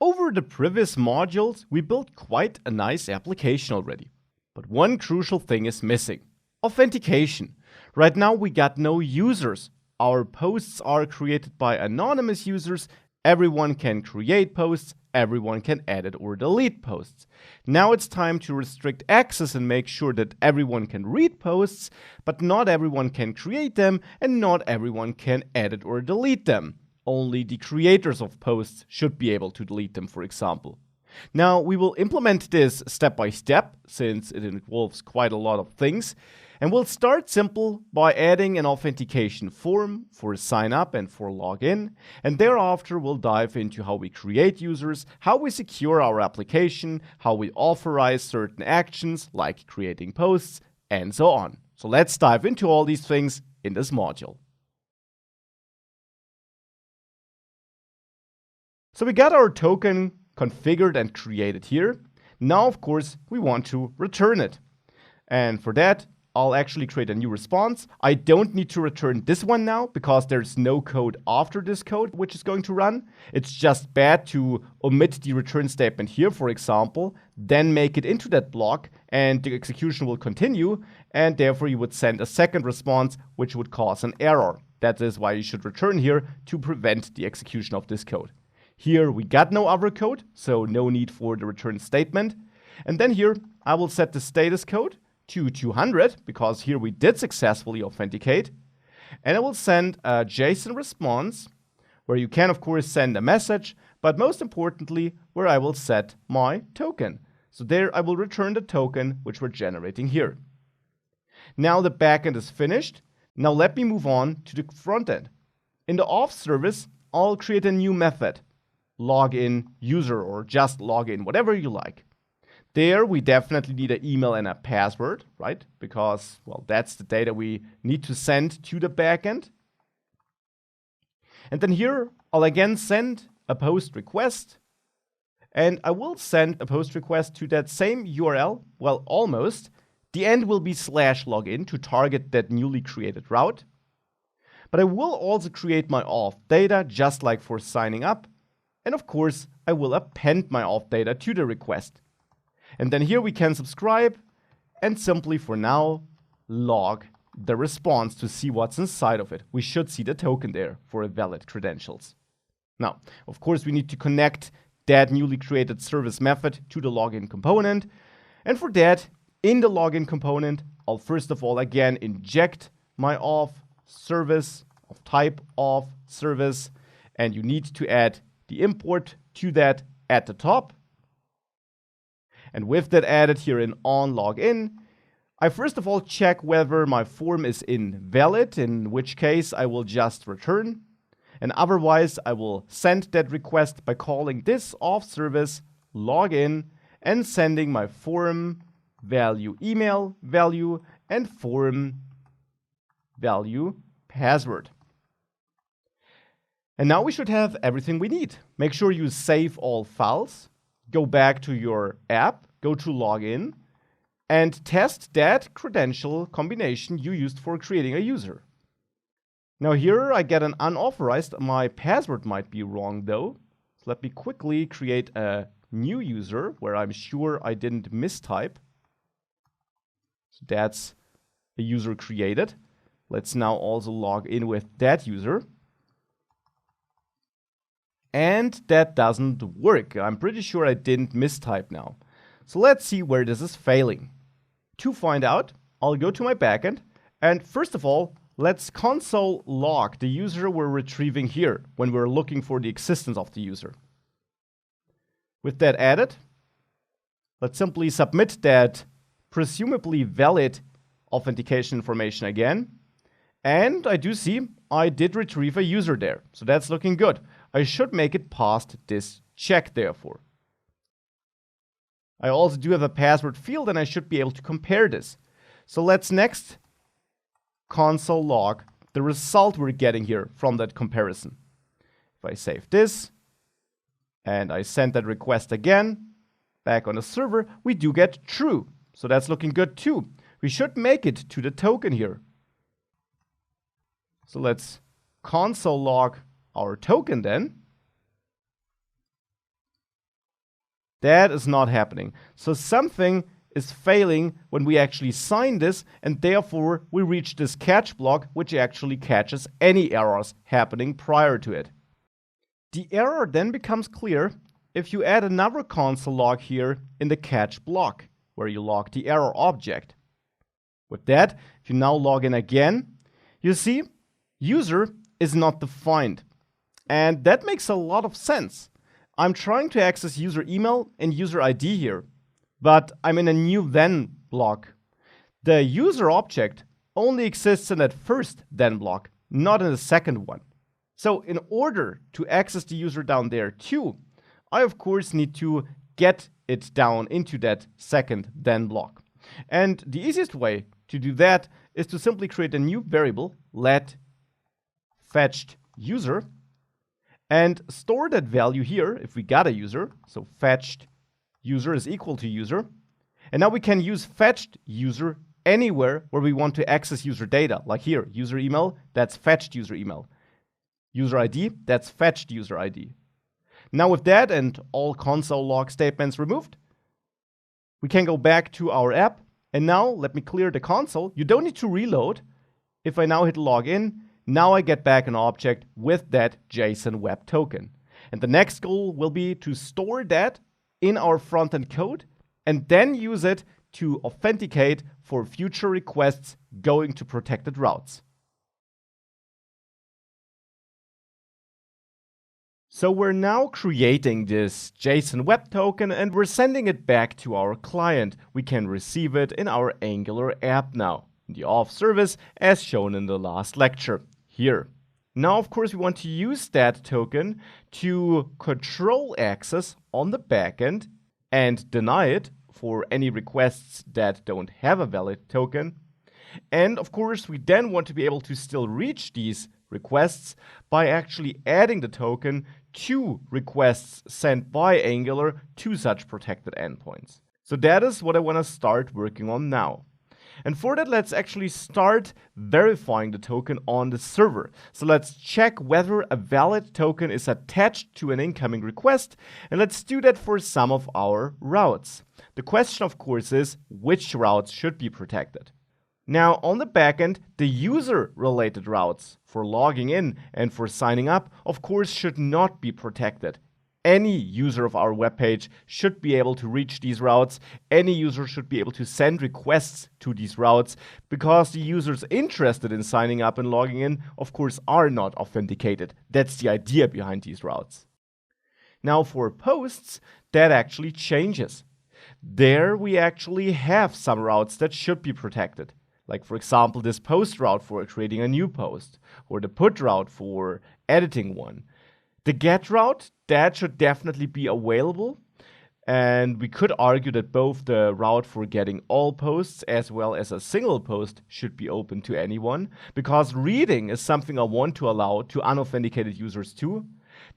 Over the previous modules, we built quite a nice application already. But one crucial thing is missing: authentication. Right now we got no users. Our posts are created by anonymous users. Everyone can create posts, everyone can edit or delete posts. Now it's time to restrict access and make sure that everyone can read posts, but not everyone can create them and not everyone can edit or delete them. Only the creators of posts should be able to delete them, for example. Now we will implement this step by step, since it involves quite a lot of things. And we'll start simple by adding an authentication form for sign up and for login. And thereafter, we'll dive into how we create users, how we secure our application, how we authorize certain actions like creating posts, and so on. So let's dive into all these things in this module. So we got our token configured and created here. Now, of course, we want to return it. And for that, I'll actually create a new response. I don't need to return this one now because there's no code after this code which is going to run. It's just bad to omit the return statement here, for example, then make it into that block and the execution will continue, and therefore you would send a second response which would cause an error. That is why you should return here to prevent the execution of this code. Here we got no other code, so no need for the return statement. And then here I will set the status code to 200, because here we did successfully authenticate. And I will send a JSON response, where you can of course send a message, but most importantly, where I will set my token. So there I will return the token which we're generating here. Now the backend is finished. Now let me move on to the front end. In the auth service, I'll create a new method, login user, or just login, whatever you like. There, we definitely need an email and a password, right? Because, well, that's the data we need to send to the backend. And then here, I'll again send a post request. And I will send a post request to that same URL, well, almost. The end will be /login to target that newly created route. But I will also create my auth data, just like for signing up. And of course, I will append my auth data to the request. And then here we can subscribe and simply for now log the response to see what's inside of it. We should see the token there for valid credentials. Now, of course, we need to connect that newly created service method to the login component. And for that, in the login component, I'll first of all again inject my auth service of type auth service. And you need to add the import to that at the top. And with that added here in on login, I first of all check whether my form is invalid, in which case I will just return. And otherwise, I will send that request by calling this auth service login and sending my form value email value and form value password. And now we should have everything we need. Make sure you save all files. Go back to your app, go to login, and test that credential combination you used for creating a user. Now here I get an unauthorized. My password might be wrong though. So let me quickly create a new user where I'm sure I didn't mistype. So that's a user created. Let's now also log in with that user. And that doesn't work. I'm pretty sure I didn't mistype now. So let's see where this is failing. To find out, I'll go to my backend. And first of all, let's console log the user we're retrieving here when we're looking for the existence of the user. With that added, let's simply submit that presumably valid authentication information again. And I do see I did retrieve a user there. So that's looking good. I should make it past this check, therefore. I also do have a password field, and I should be able to compare this. So let's next console log the result we're getting here from that comparison. If I save this, and I send that request again, back on the server, we do get true. So that's looking good too. We should make it to the token here. So let's console log our token then. That is not happening. So something is failing when we actually sign this, and therefore we reach this catch block, which actually catches any errors happening prior to it. The error then becomes clear if you add another console log here in the catch block, where you log the error object. With that, if you now log in again, you see user is not defined. And that makes a lot of sense. I'm trying to access user email and user ID here, but I'm in a new then block. The user object only exists in that first then block, not in the second one. So in order to access the user down there too, I of course need to get it down into that second then block. And the easiest way to do that is to simply create a new variable, let fetched user, and store that value here if we got a user. So fetched user is equal to user. And now we can use fetched user anywhere where we want to access user data. Like here, user email, that's fetched user email. User ID, that's fetched user ID. Now with that and all console log statements removed, we can go back to our app. And now let me clear the console. You don't need to reload. If I now hit login, now I get back an object with that JSON web token. And the next goal will be to store that in our frontend code and then use it to authenticate for future requests going to protected routes. So we're now creating this JSON web token and we're sending it back to our client. We can receive it in our Angular app now, the auth service as shown in the last lecture here. Now, of course, we want to use that token to control access on the backend and deny it for any requests that don't have a valid token. And of course, we then want to be able to still reach these requests by actually adding the token to requests sent by Angular to such protected endpoints. So that is what I want to start working on now. And for that, let's actually start verifying the token on the server. So let's check whether a valid token is attached to an incoming request. And let's do that for some of our routes. The question, of course, is which routes should be protected. Now, on the backend, the user-related routes for logging in and for signing up, of course, should not be protected. Any user of our web page should be able to reach these routes. Any user should be able to send requests to these routes because the users interested in signing up and logging in, of course, are not authenticated. That's the idea behind these routes. Now, for posts, that actually changes. There we actually have some routes that should be protected. Like, for example, this post route for creating a new post, or the put route for editing one. The get route, that should definitely be available. And we could argue that both the route for getting all posts as well as a single post should be open to anyone, because reading is something I want to allow to unauthenticated users too.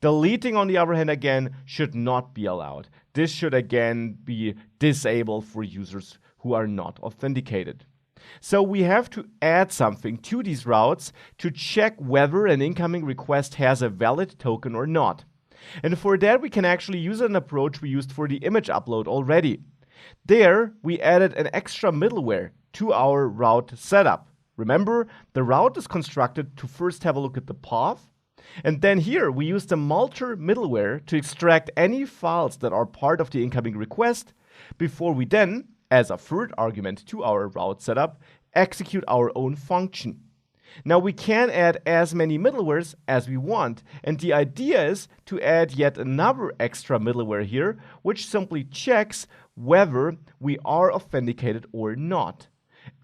Deleting, on the other hand, again, should not be allowed. This should again be disabled for users who are not authenticated. So we have to add something to these routes to check whether an incoming request has a valid token or not. And for that, we can actually use an approach we used for the image upload already. There, we added an extra middleware to our route setup. Remember, the route is constructed to first have a look at the path. And then here, we use the malter middleware to extract any files that are part of the incoming request before we then, as a third argument to our route setup, execute our own function. Now we can add as many middlewares as we want, and the idea is to add yet another extra middleware here, which simply checks whether we are authenticated or not.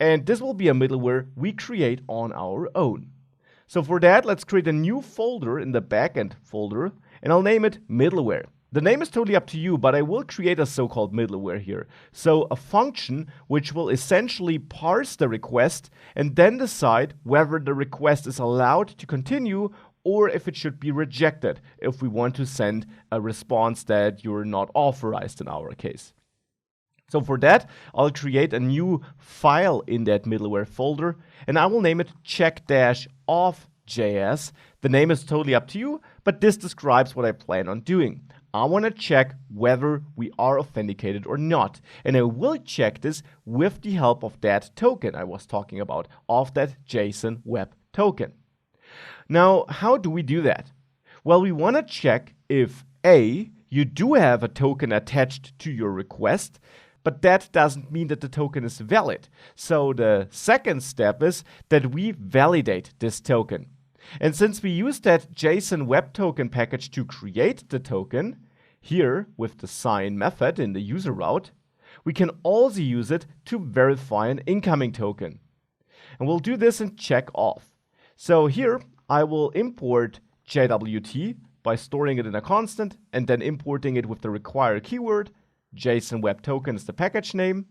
And this will be a middleware we create on our own. So for that, let's create a new folder in the backend folder, and I'll name it middleware. The name is totally up to you, but I will create a so-called middleware here. So a function which will essentially parse the request and then decide whether the request is allowed to continue or if it should be rejected if we want to send a response that you're not authorized in our case. So for that, I'll create a new file in that middleware folder, and I will name it check-auth.js. The name is totally up to you, but this describes what I plan on doing. I want to check whether we are authenticated or not. And I will check this with the help of that token I was talking about, of that JSON web token. Now, how do we do that? Well, we want to check if A, you do have a token attached to your request, but that doesn't mean that the token is valid. So the second step is that we validate this token. And since we use that JSON web token package to create the token, here with the sign method in the user route, we can also use it to verify an incoming token. And we'll do this in check auth. So here I will import JWT by storing it in a constant and then importing it with the required keyword. JSON web token is the package name.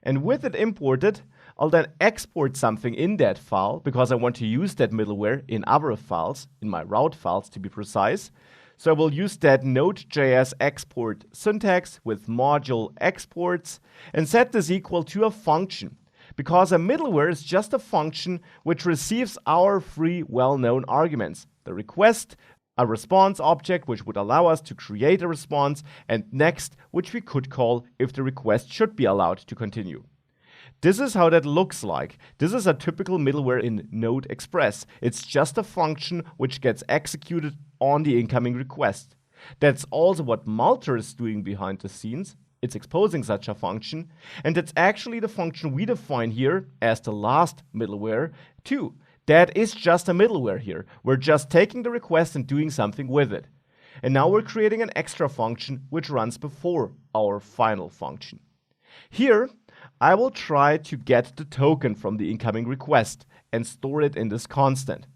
And with it imported, I'll then export something in that file because I want to use that middleware in other files, in my route files to be precise. So I will use that node.js export syntax with module exports and set this equal to a function, because a middleware is just a function which receives our three well-known arguments: the request, a response object which would allow us to create a response, and next, which we could call if the request should be allowed to continue. This is how that looks like. This is a typical middleware in Node Express. It's just a function which gets executed on the incoming request. That's also what Malter is doing behind the scenes. It's exposing such a function, and that's actually the function we define here as the last middleware too. That is just a middleware here. We're just taking the request and doing something with it. And now we're creating an extra function which runs before our final function. Here, I will try to get the token from the incoming request and store it in this constant.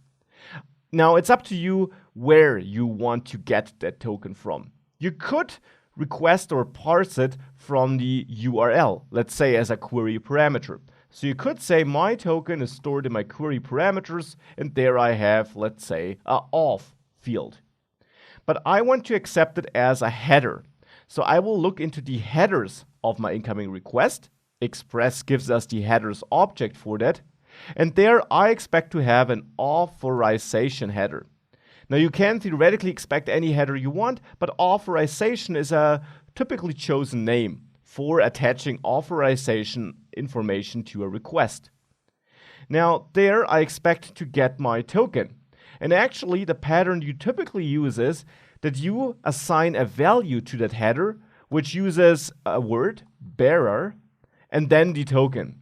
Now, it's up to you where you want to get that token from. You could request or parse it from the URL, let's say as a query parameter. So you could say my token is stored in my query parameters, and there I have, let's say, a auth field. But I want to accept it as a header. So I will look into the headers of my incoming request. Express gives us the headers object for that. And there I expect to have an authorization header. Now you can theoretically expect any header you want, but authorization is a typically chosen name for attaching authorization information to a request. Now there I expect to get my token. And actually the pattern you typically use is that you assign a value to that header which uses a word, bearer, and then the token.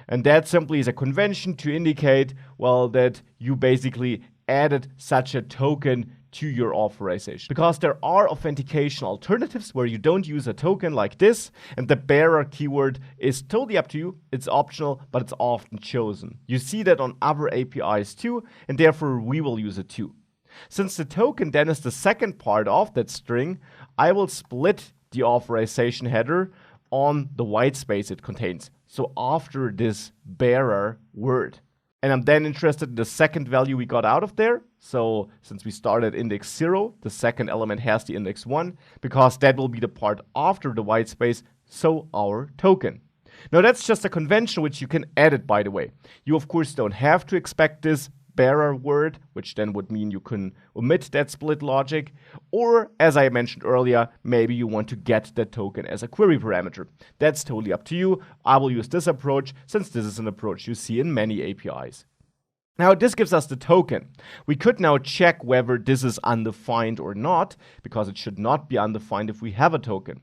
And that simply is a convention to indicate, well, that you basically added such a token to your authorization. Because there are authentication alternatives where you don't use a token like this, and the bearer keyword is totally up to you. It's optional, but it's often chosen. You see that on other APIs too, and therefore we will use it too. Since the token then is the second part of that string, I will split the authorization header on the white space it contains. So after this bearer word. And I'm then interested in the second value we got out of there. So since we started index 0, the second element has the index 1, because that will be the part after the white space, so our token. Now that's just a convention which you can edit, by the way. You of course don't have to expect this bearer word, which then would mean you can omit that split logic, or as I mentioned earlier, maybe you want to get that token as a query parameter. That's totally up to you. I will use this approach since this is an approach you see in many APIs. Now this gives us the token. We could now check whether this is undefined or not, because it should not be undefined if we have a token.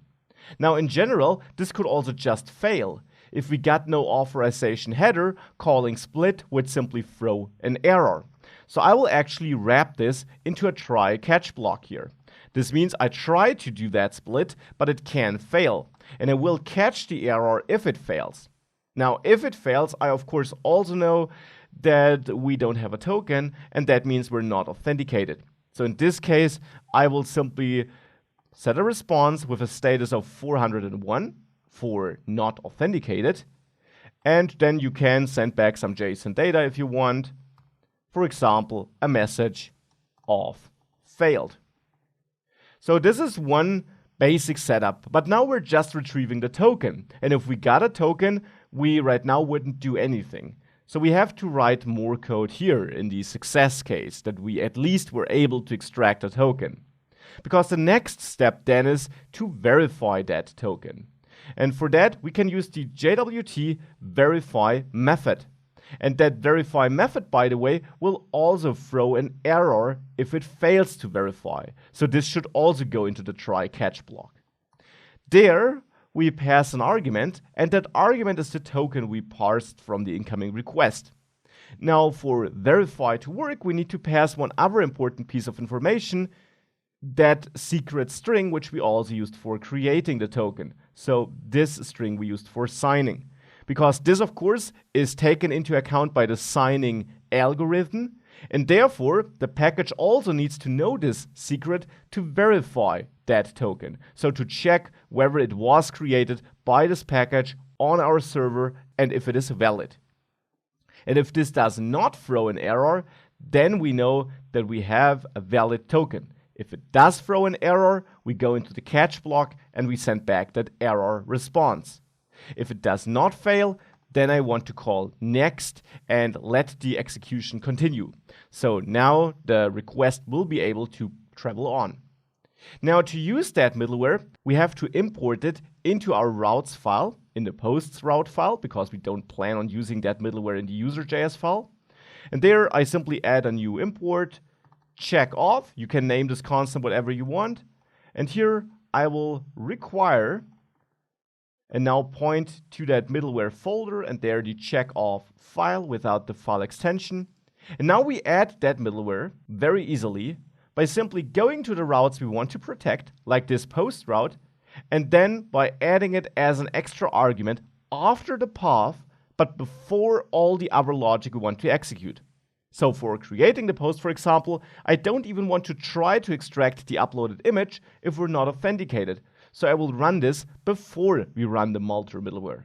Now in general, this could also just fail. If we got no authorization header, calling split would simply throw an error. So I will actually wrap this into a try catch block here. This means I try to do that split, but it can fail. And I will catch the error if it fails. Now, if it fails, I of course also know that we don't have a token, and that means we're not authenticated. So in this case, I will simply set a response with a status of 401. For not authenticated, and then you can send back some JSON data if you want. For example, a message of failed. So this is one basic setup, but now we're just retrieving the token. And if we got a token, we right now wouldn't do anything. So we have to write more code here in the success case that we at least were able to extract a token. because the next step then is to verify that token. And for that, we can use the JWT verify method. And that verify method, by the way, will also throw an error if it fails to verify. So this should also go into the try catch block. There, we pass an argument, and that argument is the token we parsed from the incoming request. Now, for verify to work, we need to pass one other important piece of information, that secret string, which we also used for creating the token. So this string we used for signing. Because this, of course, is taken into account by the signing algorithm, and therefore the package also needs to know this secret to verify that token. So to check whether it was created by this package on our server and if it is valid. And if this does not throw an error, then we know that we have a valid token. If it does throw an error, we go into the catch block and we send back that error response. If it does not fail, then I want to call next and let the execution continue. So now the request will be able to travel on. Now to use that middleware, we have to import it into our routes file, in the posts route file, because we don't plan on using that middleware in the user.js file. And there I simply add a new import, check off. You can name this constant whatever you want. And here I will require and now point to that middleware folder, and there the check off file without the file extension. And now we add that middleware very easily by simply going to the routes we want to protect, like this post route, and then by adding it as an extra argument after the path, but before all the other logic we want to execute. So for creating the post, for example, I don't even want to try to extract the uploaded image if we're not authenticated. So I will run this before we run the Multer middleware.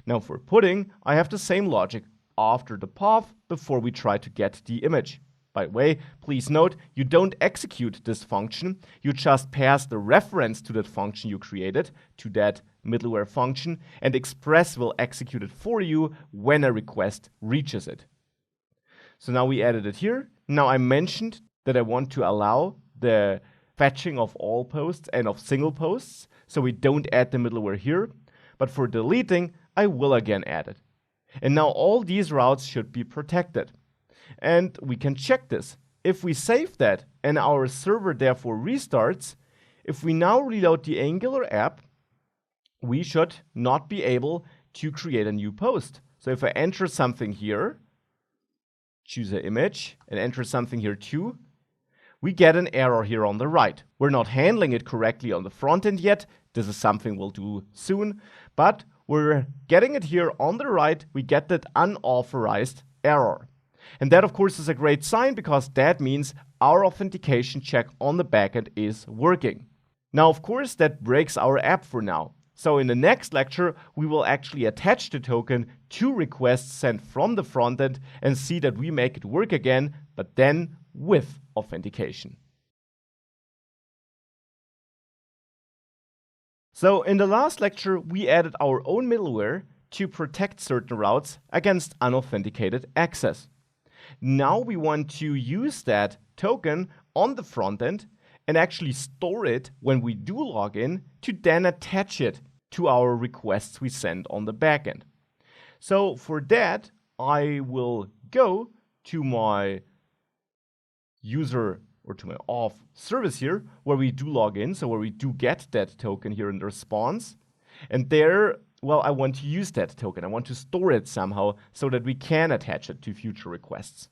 Now for putting, I have the same logic after the path before we try to get the image. By the way, please note, you don't execute this function, you just pass the reference to that function you created to that middleware function, and Express will execute it for you when a request reaches it. So now we added it here. Now I mentioned that I want to allow the fetching of all posts and of single posts, so we don't add the middleware here, but for deleting, I will again add it. And now all these routes should be protected. And we can check this. If we save that and our server therefore restarts, if we now reload the Angular app, we should not be able to create a new post. So if I enter something here, choose an image, and enter something here too, we get an error here on the right. We're not handling it correctly on the front end yet. This is something we'll do soon, but we're getting it here on the right. We get that unauthorized error. And that, of course, is a great sign because that means our authentication check on the backend is working. Now, of course, that breaks our app for now. So in the next lecture, we will actually attach the token to requests sent from the frontend and see that we make it work again, but then with authentication. So in the last lecture, we added our own middleware to protect certain routes against unauthenticated access. Now we want to use that token on the front end and actually store it when we do log in to then attach it to our requests we send on the backend. So for that, I will go to my user or to my auth service here where we do log in, so where we do get that token here in the response. And there, well, I want to use that token. I want to store it somehow so that we can attach it to future requests.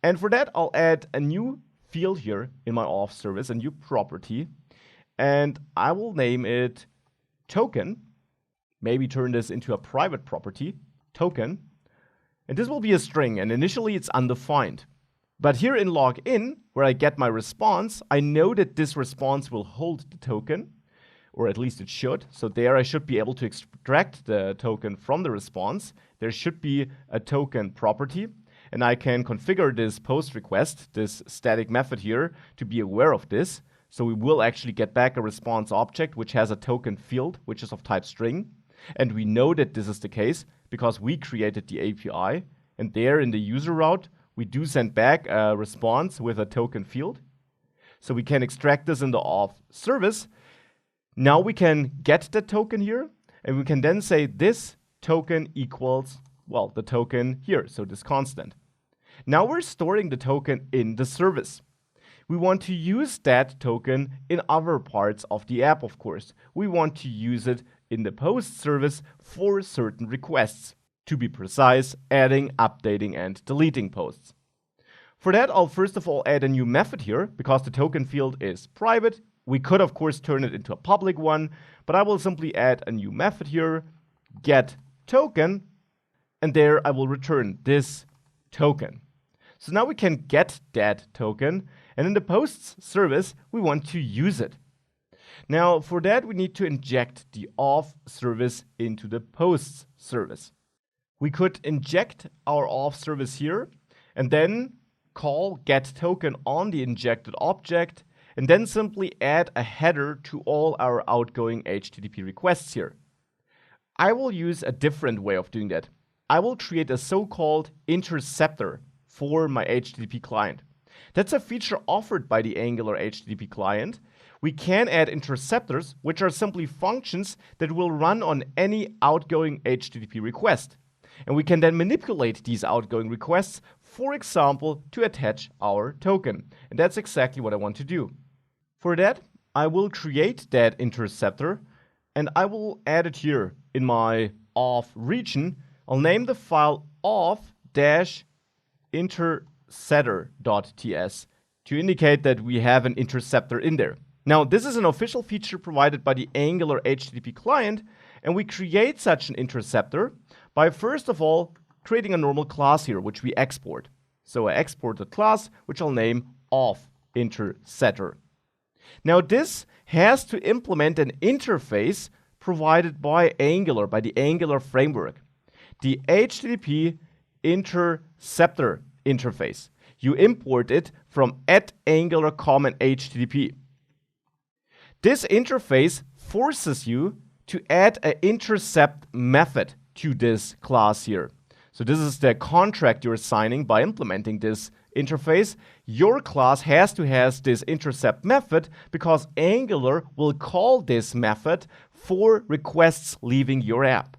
And for that, I'll add a new field here in my auth service, a new property, and I will name it token. Maybe turn this into a private property, token. And this will be a string, and initially it's undefined. But here in login, where I get my response, I know that this response will hold the token, or at least it should. So there I should be able to extract the token from the response. There should be a token property, and I can configure this post request, this static method here, to be aware of this. So we will actually get back a response object which has a token field, which is of type string. And we know that this is the case because we created the API, and there in the user route, we do send back a response with a token field. So we can extract this in the auth service. Now we can get the token here, and we can then say this token equals, well, the token here, so this constant. Now we're storing the token in the service. We want to use that token in other parts of the app, of course. We want to use it in the post service for certain requests. To be precise, adding, updating, and deleting posts. For that, I'll first of all add a new method here, because the token field is private. We could, of course, turn it into a public one, but I will simply add a new method here, get token, and there I will return this token. So now we can get that token, and in the posts service, we want to use it. Now, for that, we need to inject the auth service into the posts service. We could inject our auth service here, and then call getToken on the injected object, and then simply add a header to all our outgoing HTTP requests here. I will use a different way of doing that. I will create a so-called interceptor for my HTTP client. That's a feature offered by the Angular HTTP client. We can add interceptors, which are simply functions that will run on any outgoing HTTP request. And we can then manipulate these outgoing requests, for example, to attach our token. And that's exactly what I want to do. For that, I will create that interceptor, and I will add it here in my auth region. I'll name the file auth-interceptor.ts to indicate that we have an interceptor in there. Now, this is an official feature provided by the Angular HTTP client, and we create such an interceptor by first of all creating a normal class here, which we export. So I export the class, which I'll name authInterceptor. Now this has to implement an interface provided by Angular, by the Angular framework. The HTTP interceptor interface. You import it from @Angular common HTTP. This interface forces you to add an intercept method to this class here. So this is the contract you're signing by implementing this interface. Your class has to have this intercept method because Angular will call this method for requests leaving your app.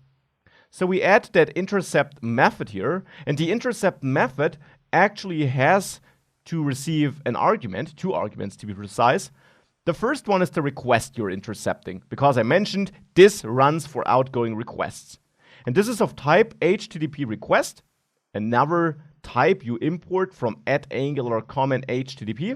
So we add that intercept method here, and the intercept method actually has to receive an argument, 2 arguments to be precise. The first one is the request you're intercepting, because I mentioned this runs for outgoing requests. And this is of type HTTP request, another type you import from @Angular common HTTP.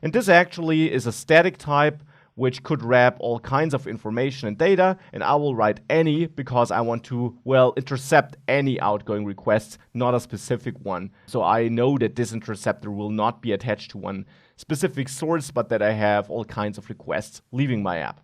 And this actually is a static type which could wrap all kinds of information and data, and I will write any because I want to, well, intercept any outgoing requests, not a specific one. So I know that this interceptor will not be attached to one specific source, but that I have all kinds of requests leaving my app.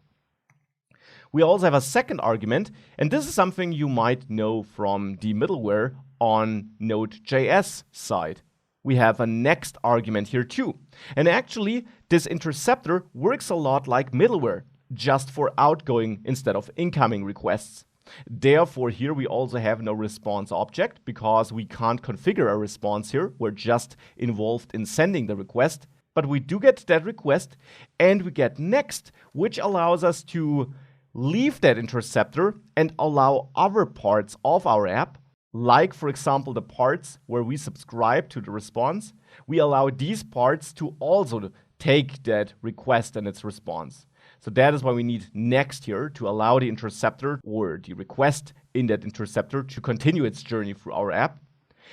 We also have a second argument, and this is something you might know from the middleware on node.js side. We have a next argument here too. And actually, this interceptor works a lot like middleware, just for outgoing instead of incoming requests. Therefore, here we also have no response object because we can't configure a response here. We're just involved in sending the request. But we do get that request, and we get next, which allows us to leave that interceptor and allow other parts of our app, like for example the parts where we subscribe to the response, we allow these parts to also take that request and its response. So that is why we need next here to allow the interceptor or the request in that interceptor to continue its journey through our app.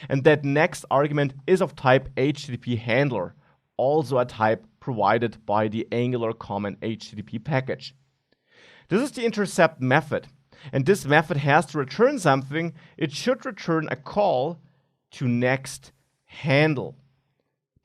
And that next argument is of type HTTP handler, also a type provided by the Angular common HTTP package. This is the intercept method, and this method has to return something. It should return a call to next handle.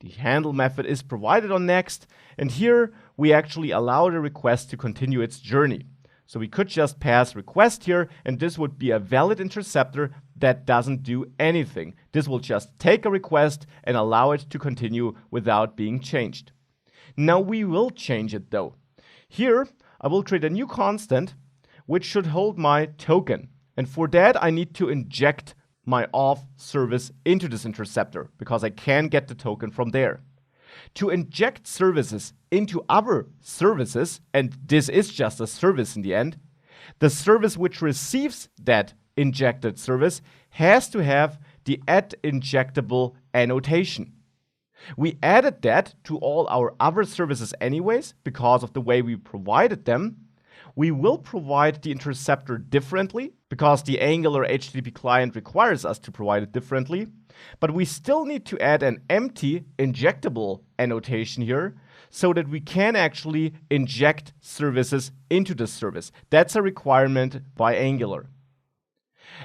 The handle method is provided on next, and here we actually allow the request to continue its journey. So we could just pass request here, and this would be a valid interceptor that doesn't do anything. This will just take a request and allow it to continue without being changed. Now we will change it though. Here, I will create a new constant which should hold my token. And for that, I need to inject my auth service into this interceptor because I can get the token from there. To inject services into other services, and this is just a service in the end, the service which receives that injected service has to have the @injectable annotation. We added that to all our other services anyways because of the way we provided them. We will provide the interceptor differently because the Angular HTTP client requires us to provide it differently. But we still need to add an empty injectable annotation here so that we can actually inject services into the service. That's a requirement by Angular.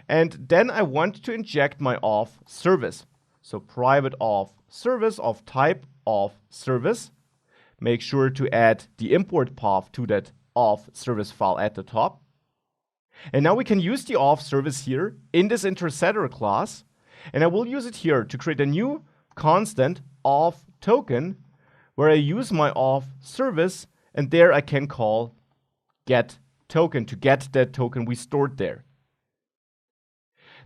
And then I want to inject my auth service. So private auth service of type auth service. Make sure to add the import path to that auth service file at the top. And now we can use the auth service here in this interceptor class. And I will use it here to create a new constant auth token where I use my auth service, and there I can call get token to get that token we stored there.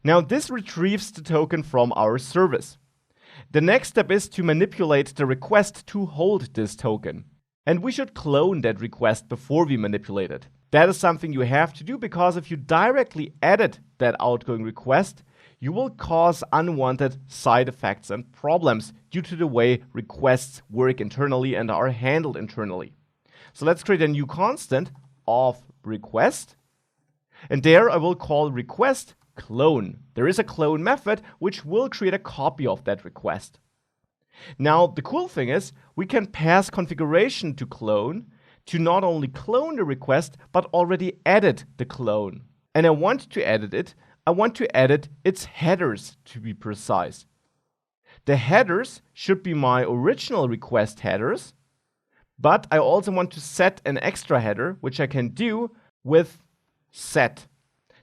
Now this retrieves the token from our service. The next step is to manipulate the request to hold this token. And we should clone that request before we manipulate it. That is something you have to do because if you directly edit that outgoing request, you will cause unwanted side effects and problems due to the way requests work internally and are handled internally. So let's create a new constant of request. And there I will call request clone. There is a clone method which will create a copy of that request. Now, the cool thing is we can pass configuration to clone to not only clone the request, but already edit the clone. And I want to edit its headers to be precise. The headers should be my original request headers, but I also want to set an extra header, which I can do with set.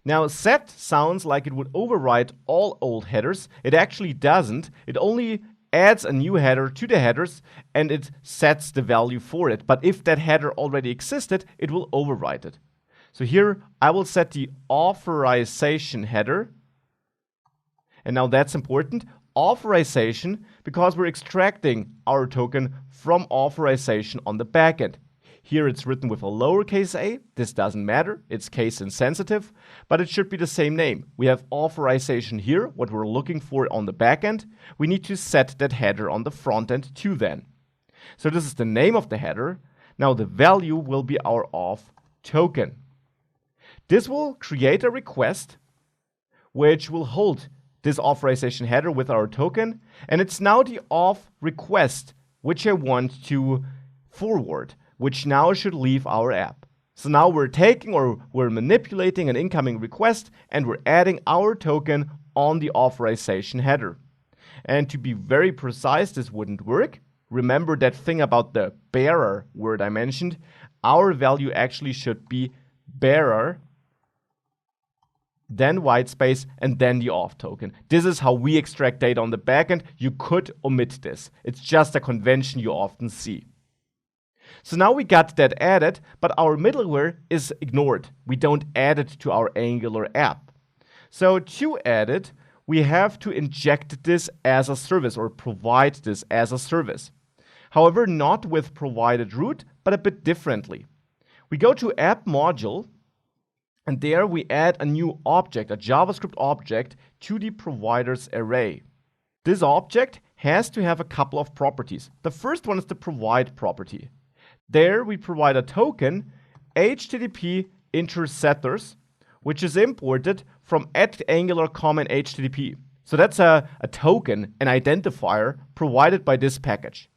Now, set sounds like it would override all old headers. It actually doesn't. It only adds a new header to the headers and it sets the value for it. But if that header already existed, it will override it. So here I will set the authorization header. And now that's important. Authorization, because we're extracting our token from authorization on the backend. Here it's written with a lowercase a. This doesn't matter. It's case insensitive, but it should be the same name. We have authorization here, what we're looking for on the backend. We need to set that header on the front end too then. So this is the name of the header. Now the value will be our auth token. This will create a request which will hold this authorization header with our token. And it's now the auth request which I want to forward, which now should leave our app. So now we're taking or we're manipulating an incoming request and we're adding our token on the authorization header. And to be very precise, this wouldn't work. Remember that thing about the bearer word I mentioned. Our value actually should be bearer, then whitespace, and then the auth token. This is how we extract data on the backend. You could omit this. It's just a convention you often see. So now we got that added, but our middleware is ignored. We don't add it to our Angular app. So to add it, we have to inject this as a service or provide this as a service. However, not with provided root, but a bit differently. We go to app module, and there we add a new object, a JavaScript object, to the providers array. This object has to have a couple of properties. The first one is the provide property. There we provide a token, HTTP interceptors, which is imported from @Angular common HTTP. So that's a token, an identifier provided by this package.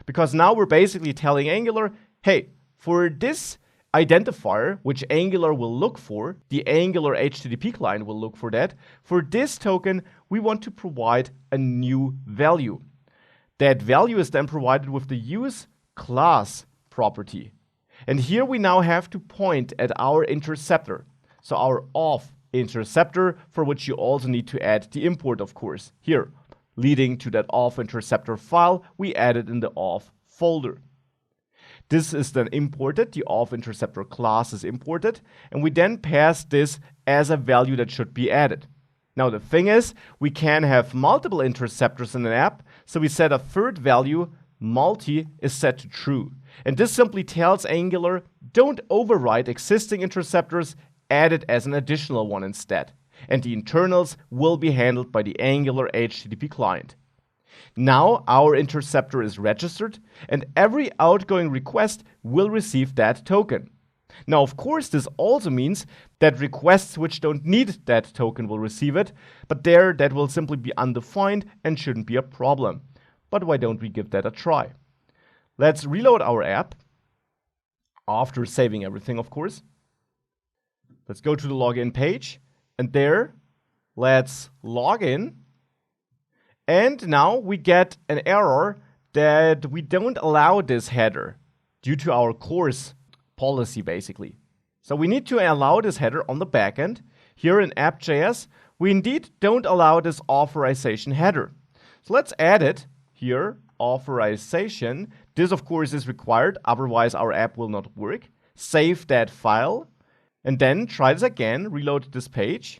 Because now we're basically telling Angular, hey, for this identifier, which Angular will look for, the Angular HTTP client will look for that, for this token, we want to provide a new value. That value is then provided with the use class property. And here we now have to point at our interceptor. So our auth interceptor, for which you also need to add the import, of course. Here, leading to that auth interceptor file we added in the auth folder. This is then imported, the auth interceptor class is imported, and we then pass this as a value that should be added. Now the thing is, we can have multiple interceptors in an app, so we set a third value multi is set to true. And this simply tells Angular, don't override existing interceptors, add it as an additional one instead. And the internals will be handled by the Angular HTTP client. Now our interceptor is registered, and every outgoing request will receive that token. Now, of course, this also means that requests which don't need that token will receive it, but there that will simply be undefined and shouldn't be a problem. But why don't we give that a try? Let's reload our app, after saving everything, of course. Let's go to the login page, and there, let's log in. And now we get an error that we don't allow this header due to our course policy, basically. So we need to allow this header on the backend. Here in app.js, we indeed don't allow this authorization header. So let's add it here, authorization. This, of course, is required, otherwise our app will not work. Save that file, and then try this again, reload this page,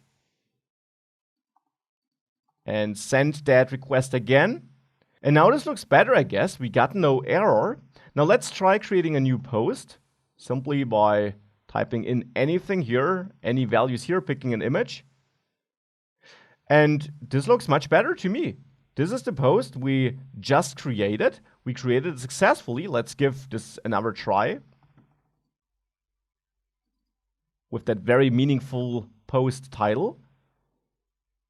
and send that request again. And now this looks better, I guess. We got no error. Now let's try creating a new post, simply by typing in anything here, any values here, picking an image. And this looks much better to me. This is the post we just created. We created it successfully. Let's give this another try with that very meaningful post title.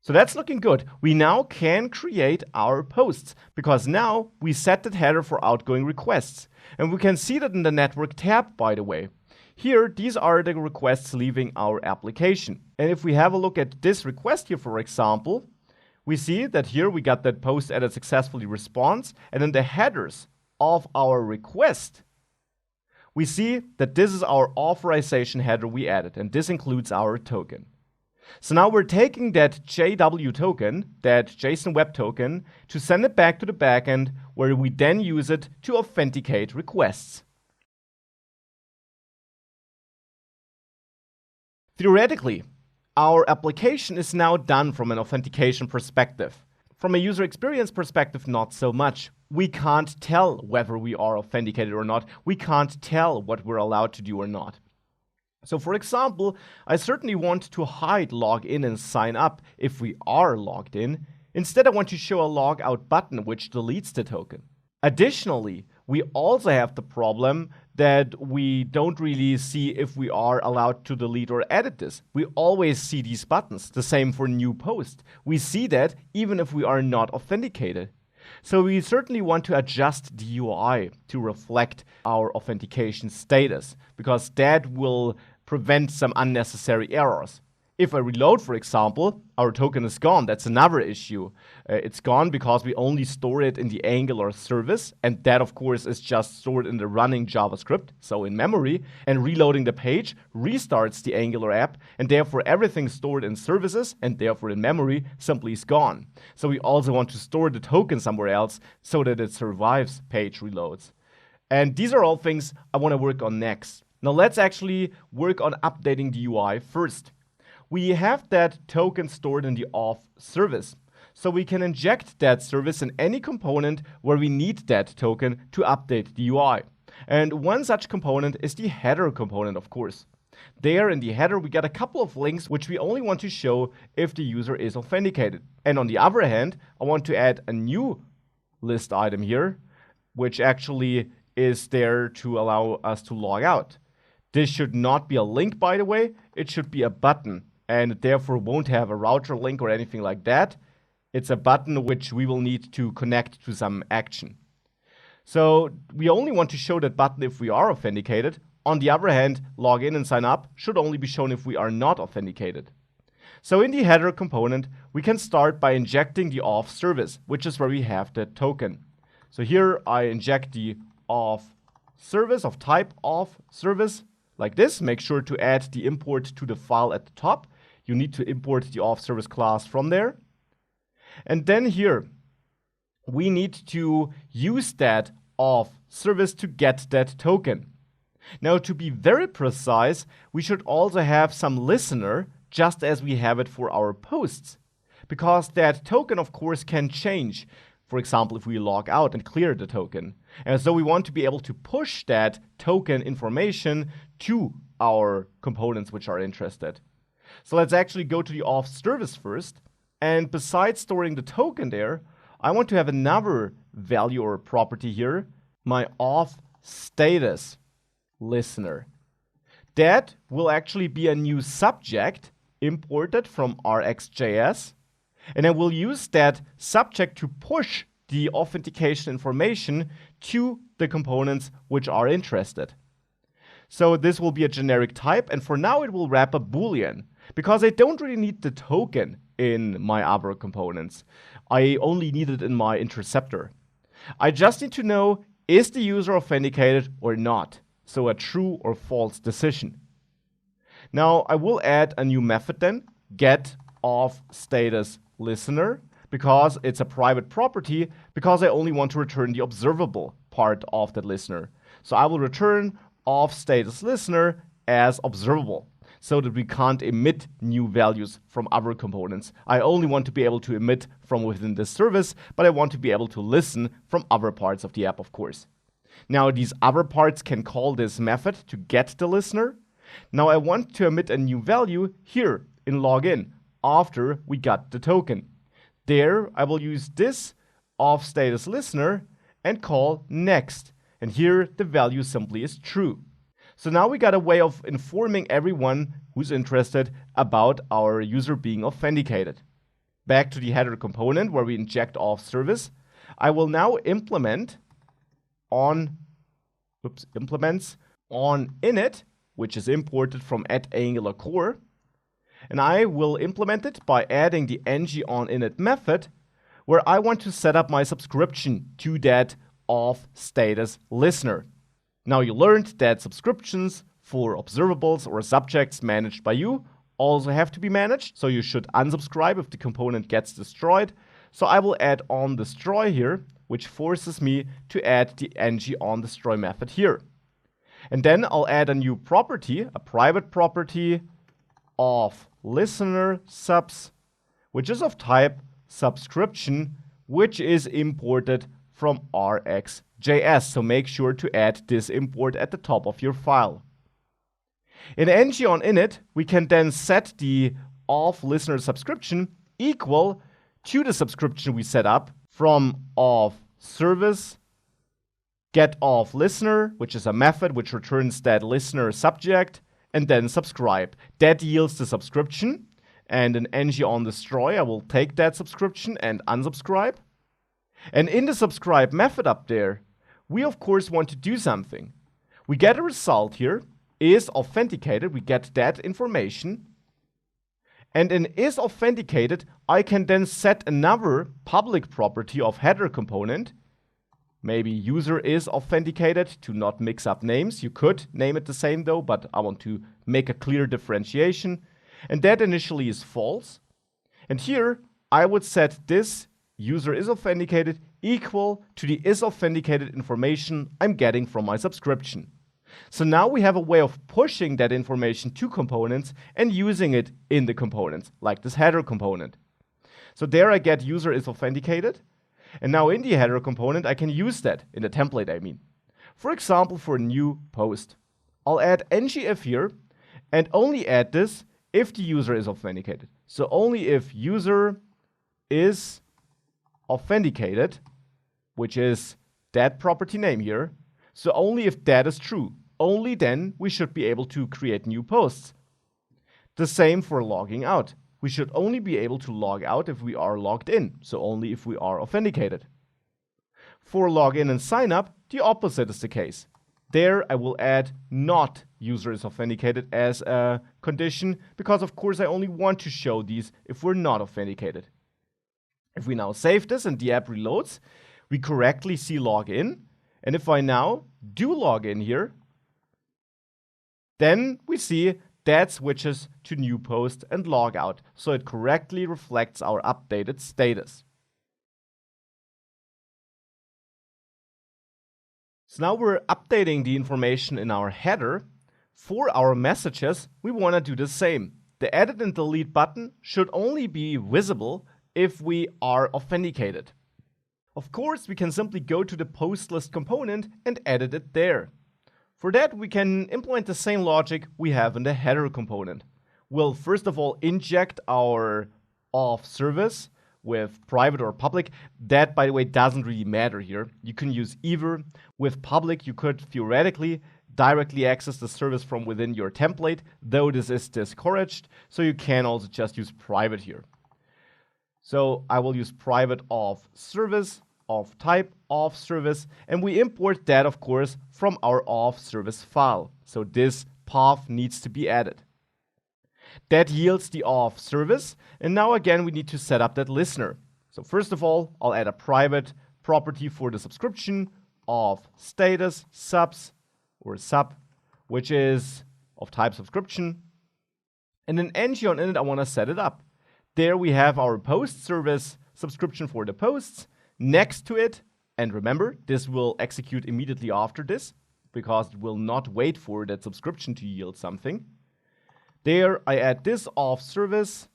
So that's looking good. We now can create our posts because now we set that header for outgoing requests. And we can see that in the network tab, by the way. Here, these are the requests leaving our application. And if we have a look at this request here, for example, we see that here we got that post added successfully response. And in the headers of our request, we see that this is our authorization header we added. And this includes our token. So now we're taking that JW token, that JSON Web Token, to send it back to the backend, where we then use it to authenticate requests. Theoretically, our application is now done from an authentication perspective. From a user experience perspective, not so much. We can't tell whether we are authenticated or not. We can't tell what we're allowed to do or not. So for example, I certainly want to hide login and sign up if we are logged in. Instead, I want to show a logout button which deletes the token. Additionally, we also have the problem that we don't really see if we are allowed to delete or edit this. We always see these buttons, the same for new post. We see that even if we are not authenticated. So we certainly want to adjust the UI to reflect our authentication status, because that will prevent some unnecessary errors. If I reload, for example, our token is gone. That's another issue. It's gone because we only store it in the Angular service, and that, of course, is just stored in the running JavaScript, so in memory, and reloading the page restarts the Angular app, and therefore everything stored in services, and therefore in memory, simply is gone. So we also want to store the token somewhere else so that it survives page reloads. And these are all things I want to work on next. Now let's actually work on updating the UI first. We have that token stored in the auth service, so we can inject that service in any component where we need that token to update the UI. And one such component is the header component, of course. There in the header, we get a couple of links which we only want to show if the user is authenticated. And on the other hand, I want to add a new list item here, which actually is there to allow us to log out. This should not be a link, by the way. It should be a button, and it therefore won't have a router link or anything like that. It's a button which we will need to connect to some action. So we only want to show that button if we are authenticated. On the other hand, login and sign up should only be shown if we are not authenticated. So in the header component, we can start by injecting the auth service, which is where we have the token. So here I inject the auth service of type auth service. Like this, make sure to add the import to the file at the top. You need to import the auth service class from there. And then here, we need to use that auth service to get that token. Now, to be very precise, we should also have some listener, just as we have it for our posts. Because that token, of course, can change. For example, if we log out and clear the token. And so we want to be able to push that token information to our components which are interested. So let's actually go to the auth service first. And besides storing the token there, I want to have another value or property here, my auth status listener. That will actually be a new subject imported from RxJS. And I will use that subject to push the authentication information to the components which are interested. So this will be a generic type, and for now it will wrap a Boolean, because I don't really need the token in my other components. I only need it in my interceptor. I just need to know, is the user authenticated or not? So a true or false decision. Now I will add a new method then, get auth status listener, because it's a private property, because I only want to return the observable part of that listener. So I will return auth status listener as observable, so that we can't emit new values from other components. I only want to be able to emit from within this service, but I want to be able to listen from other parts of the app, of course. Now these other parts can call this method to get the listener. Now I want to emit a new value here in login after we got the token. There I will use this auth status listener and call next. And here the value simply is true. So now we got a way of informing everyone who's interested about our user being authenticated. Back to the header component where we inject auth service. I will now implements on init, which is imported from @AngularCore. And I will implement it by adding the ng-on-init method, where I want to set up my subscription to that auth status listener. Now you learned that subscriptions for observables or subjects managed by you also have to be managed, so you should unsubscribe if the component gets destroyed. So I will add on destroy here, which forces me to add the ng-on-destroy method here. And then I'll add a new property, a private property of listener subs, which is of type subscription, which is imported from RxJS. So make sure to add this import at the top of your file. In ng-on-init, we can then set the auth listener subscription equal to the subscription we set up from auth service get auth listener, which is a method which returns that listener subject, and then subscribe. That yields the subscription. And in ng-on-destroy, I will take that subscription and unsubscribe. And in the subscribe method up there, we of course want to do something. We get a result here, is authenticated, we get that information. And in is authenticated, I can then set another public property of header component. Maybe user is authenticated to not mix up names. You could name it the same though, but I want to make a clear differentiation. And that initially is false. And here I would set this user is authenticated equal to the is authenticated information I'm getting from my subscription. So now we have a way of pushing that information to components and using it in the components, like this header component. So there I get user is authenticated. And now in the header component, I can use that in the template, I mean. For example, for a new post, I'll add ngIf here and only add this if the user is authenticated. So only if user is authenticated, which is that property name here. So only if that is true, only then we should be able to create new posts. The same for logging out. We should only be able to log out if we are logged in, so only if we are authenticated. For login and sign up, the opposite is the case. There I will add not user is authenticated as a condition, because of course I only want to show these if we're not authenticated. If we now save this and the app reloads, we correctly see login. And if I now do log in here, then we see that switches to new post and log out. So it correctly reflects our updated status. So now we're updating the information in our header. For our messages, we want to do the same. The edit and delete button should only be visible if we are authenticated. Of course, we can simply go to the post list component and edit it there. For that, we can implement the same logic we have in the header component. We'll first of all inject our auth service with private or public. That, by the way, doesn't really matter here. You can use either. With public, you could theoretically directly access the service from within your template, though this is discouraged, so you can also just use private here. So I will use private auth service, auth type, auth service, and we import that, of course, from our auth service file. So this path needs to be added. That yields the auth service, and now again we need to set up that listener. So first of all, I'll add a private property for the subscription of status subs or sub, which is of type subscription. And then ng on init, I want to set it up. There we have our post service subscription for the posts. Next to it, and remember, this will execute immediately after this, because it will not wait for that subscription to yield something. There I add this auth service,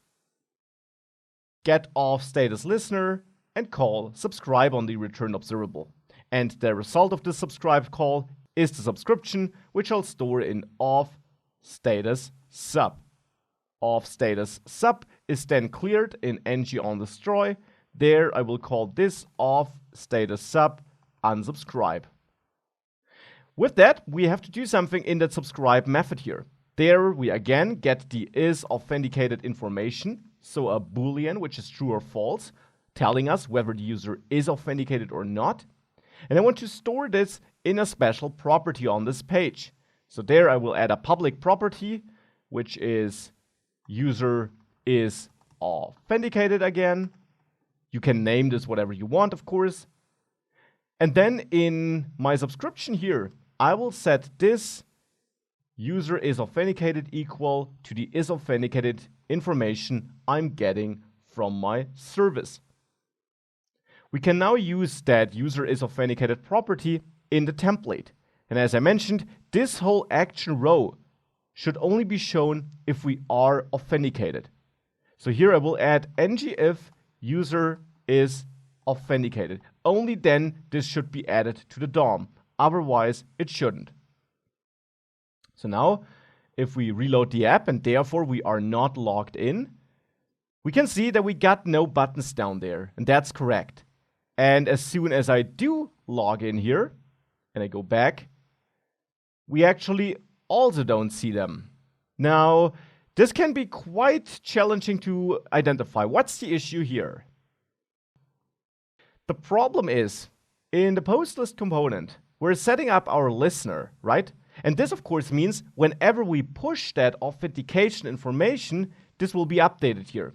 get auth status listener, and call subscribe on the return observable. And the result of this subscribe call is the subscription, which I'll store in auth status sub. Auth status sub is then cleared in ng on destroy. There I will call this auth status sub unsubscribe. With that, we have to do something in that subscribe method here. There we again get the is authenticated information, so a boolean which is true or false, telling us whether the user is authenticated or not. And I want to store this in a special property on this page. So there I will add a public property, which is user is authenticated again. You can name this whatever you want, of course. And then in my subscription here, I will set this user is authenticated equal to the is authenticated information I'm getting from my service. We can now use that user is authenticated property in the template. And as I mentioned, this whole action row should only be shown if we are authenticated. So here I will add ng if user is authenticated. Only then this should be added to the DOM. Otherwise, it shouldn't. So now, if we reload the app and therefore we are not logged in, we can see that we got no buttons down there, and that's correct. And as soon as I do log in here, and I go back, we actually also don't see them. Now, this can be quite challenging to identify. What's the issue here? The problem is, in the post list component, we're setting up our listener, right? And this, of course, means whenever we push that authentication information, this will be updated here.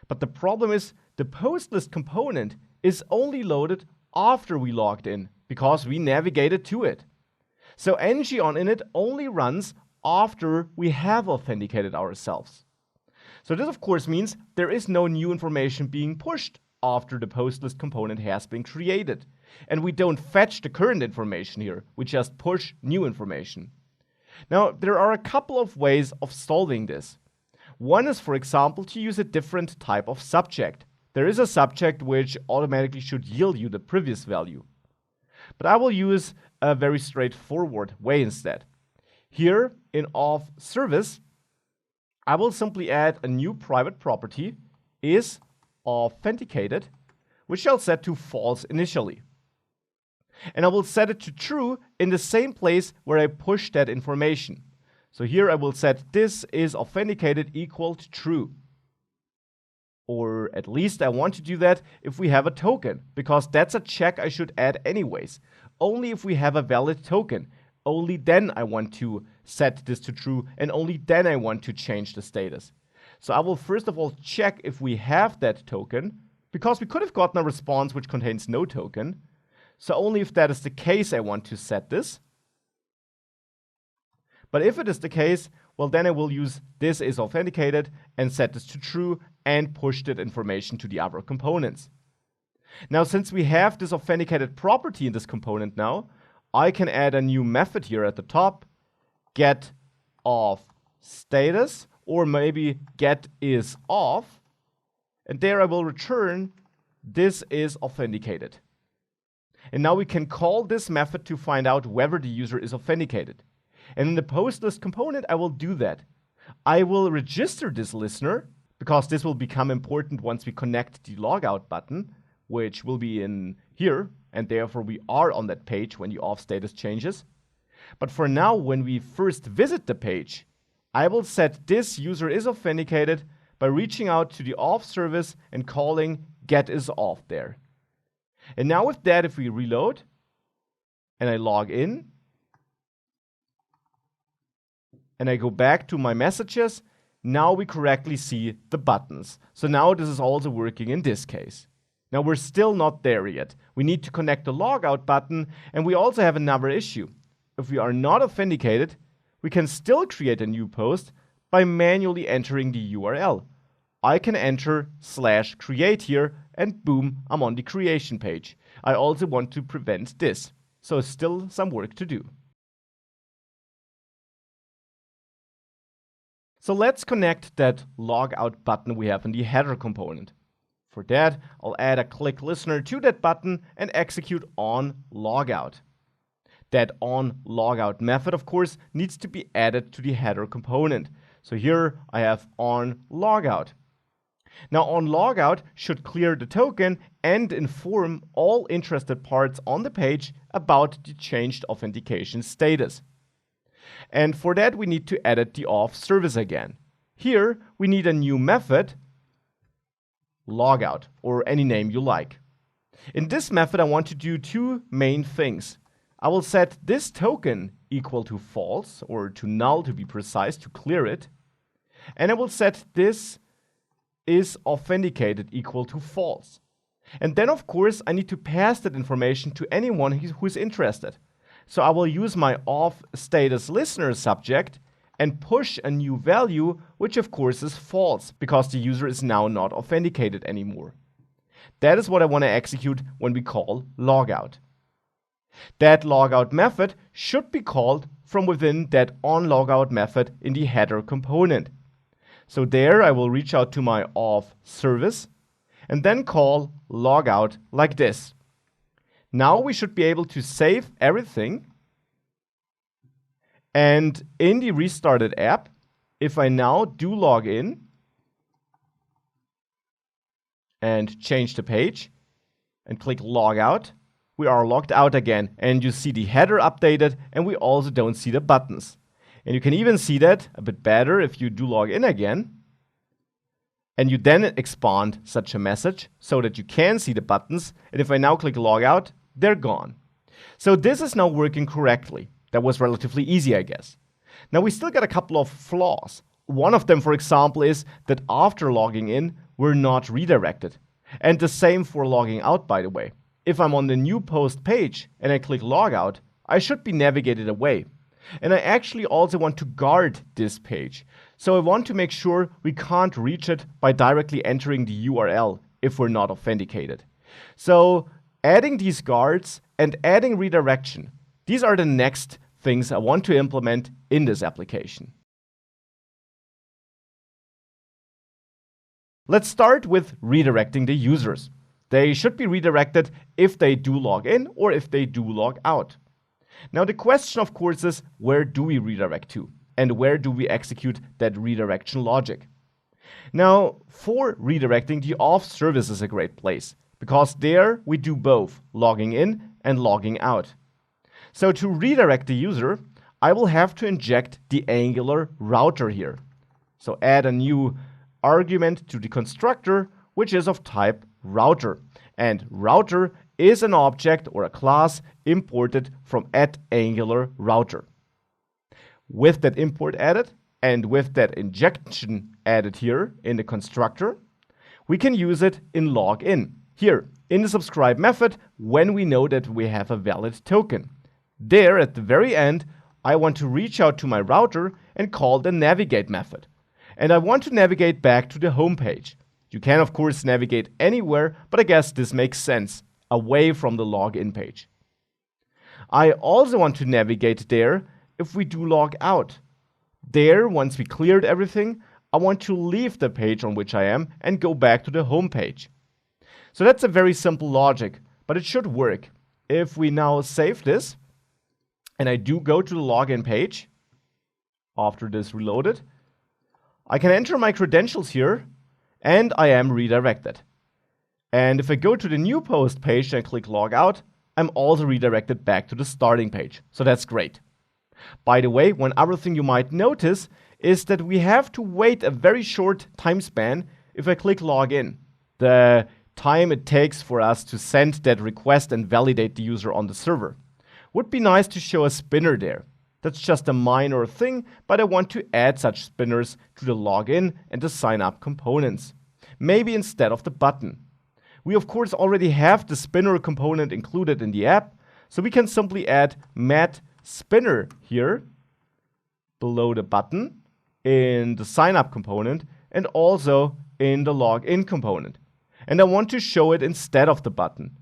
But the problem is, the post list component is only loaded after we logged in, because we navigated to it. So ng on init only runs after we have authenticated ourselves. So this, of course, means there is no new information being pushed after the post list component has been created. And we don't fetch the current information here, we just push new information. Now, there are a couple of ways of solving this. One is, for example, to use a different type of subject. There is a subject which automatically should yield you the previous value. But I will use a very straightforward way instead. Here in auth service, I will simply add a new private property, is authenticated, which I'll set to false initially. And I will set it to true in the same place where I push that information. So here I will set this is authenticated equal to true. Or at least I want to do that if we have a token, because that's a check I should add anyways. Only if we have a valid token. Only then I want to set this to true, and only then I want to change the status. So I will first of all check if we have that token, because we could have gotten a response which contains no token. So only if that is the case I want to set this. But if it is the case, well, then I will use this is authenticated and set this to true and push that information to the other components. Now, since we have this authenticated property in this component now, I can add a new method here at the top, get auth status, or maybe get is auth, and there I will return this is authenticated. And now we can call this method to find out whether the user is authenticated. And in the post list component, I will do that. I will register this listener, because this will become important once we connect the logout button, which will be in here, and therefore we are on that page when the auth status changes. But for now, when we first visit the page, I will set this user is authenticated by reaching out to the auth service and calling getIsAuth there. And now with that, if we reload and I log in and I go back to my messages, now we correctly see the buttons. So now this is also working in this case. Now we're still not there yet. We need to connect the logout button, and we also have another issue. If we are not authenticated, we can still create a new post by manually entering the URL. I can enter /create here, and boom, I'm on the creation page. I also want to prevent this, so still some work to do. So let's connect that logout button we have in the header component. For that, I'll add a click listener to that button and execute on logout. That on logout method, of course, needs to be added to the header component. So here I have on logout. Now on logout should clear the token and inform all interested parts on the page about the changed authentication status. And for that, we need to edit the auth service again. Here, we need a new method, logout, or any name you like. In this method, I want to do two main things. I will set this token equal to false, or to null to be precise, to clear it. And I will set this is authenticated equal to false. And then, of course, I need to pass that information to anyone who is interested. So I will use my auth status listener subject and push a new value, which of course is false, because the user is now not authenticated anymore. That is what I want to execute when we call logout. That logout method should be called from within that onLogout method in the header component. So there I will reach out to my auth service and then call logout like this. Now we should be able to save everything. And in the restarted app, if I now do log in and change the page and click logout, we are logged out again. And you see the header updated, and we also don't see the buttons. And you can even see that a bit better if you do log in again. And you then expand such a message so that you can see the buttons. And if I now click logout, they're gone. So this is now working correctly. That was relatively easy, I guess. Now we still got a couple of flaws. One of them, for example, is that after logging in, we're not redirected. And the same for logging out, by the way. If I'm on the new post page and I click logout, I should be navigated away. And I actually also want to guard this page. So I want to make sure we can't reach it by directly entering the URL if we're not authenticated. So adding these guards and adding redirection, these are the next things I want to implement in this application. Let's start with redirecting the users. They should be redirected if they do log in or if they do log out. Now the question, of course, is where do we redirect to? And where do we execute that redirection logic? Now, for redirecting, the auth service is a great place, because there we do both logging in and logging out. So to redirect the user, I will have to inject the Angular router here. So add a new argument to the constructor, which is of type router. And router is an object or a class imported from @AngularRouter. With that import added and with that injection added here in the constructor, we can use it in login. Here, in the subscribe method, when we know that we have a valid token. There, at the very end, I want to reach out to my router and call the navigate method. And I want to navigate back to the home page. You can, of course, navigate anywhere, but I guess this makes sense, away from the login page. I also want to navigate there if we do log out. There, once we cleared everything, I want to leave the page on which I am and go back to the home page. So that's a very simple logic, but it should work. if we now save this, and I do go to the login page, after this reloaded, I can enter my credentials here, and I am redirected. And if I go to the new post page and click Logout, I'm also redirected back to the starting page. So that's great. By the way, one other thing you might notice is that we have to wait a very short time span if I click Login. The time it takes for us to send that request and validate the user on the server. Would be nice to show a spinner there. That's just a minor thing, but I want to add such spinners to the login and the sign up components. Maybe instead of the button. We of course already have the spinner component included in the app, so we can simply add mat spinner here below the button in the sign up component and also in the login component. And I want to show it instead of the button.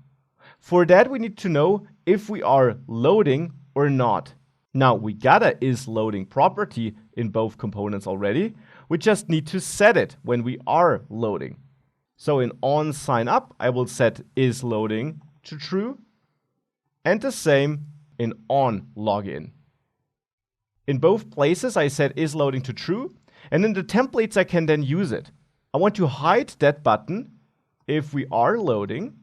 For that, we need to know if we are loading or not. Now, we got a isLoading property in both components already. We just need to set it when we are loading. So in onSignup, I will set isLoading to true, and the same in onLogin. In both places, I set isLoading to true, and in the templates, I can then use it. I want to hide that button if we are loading.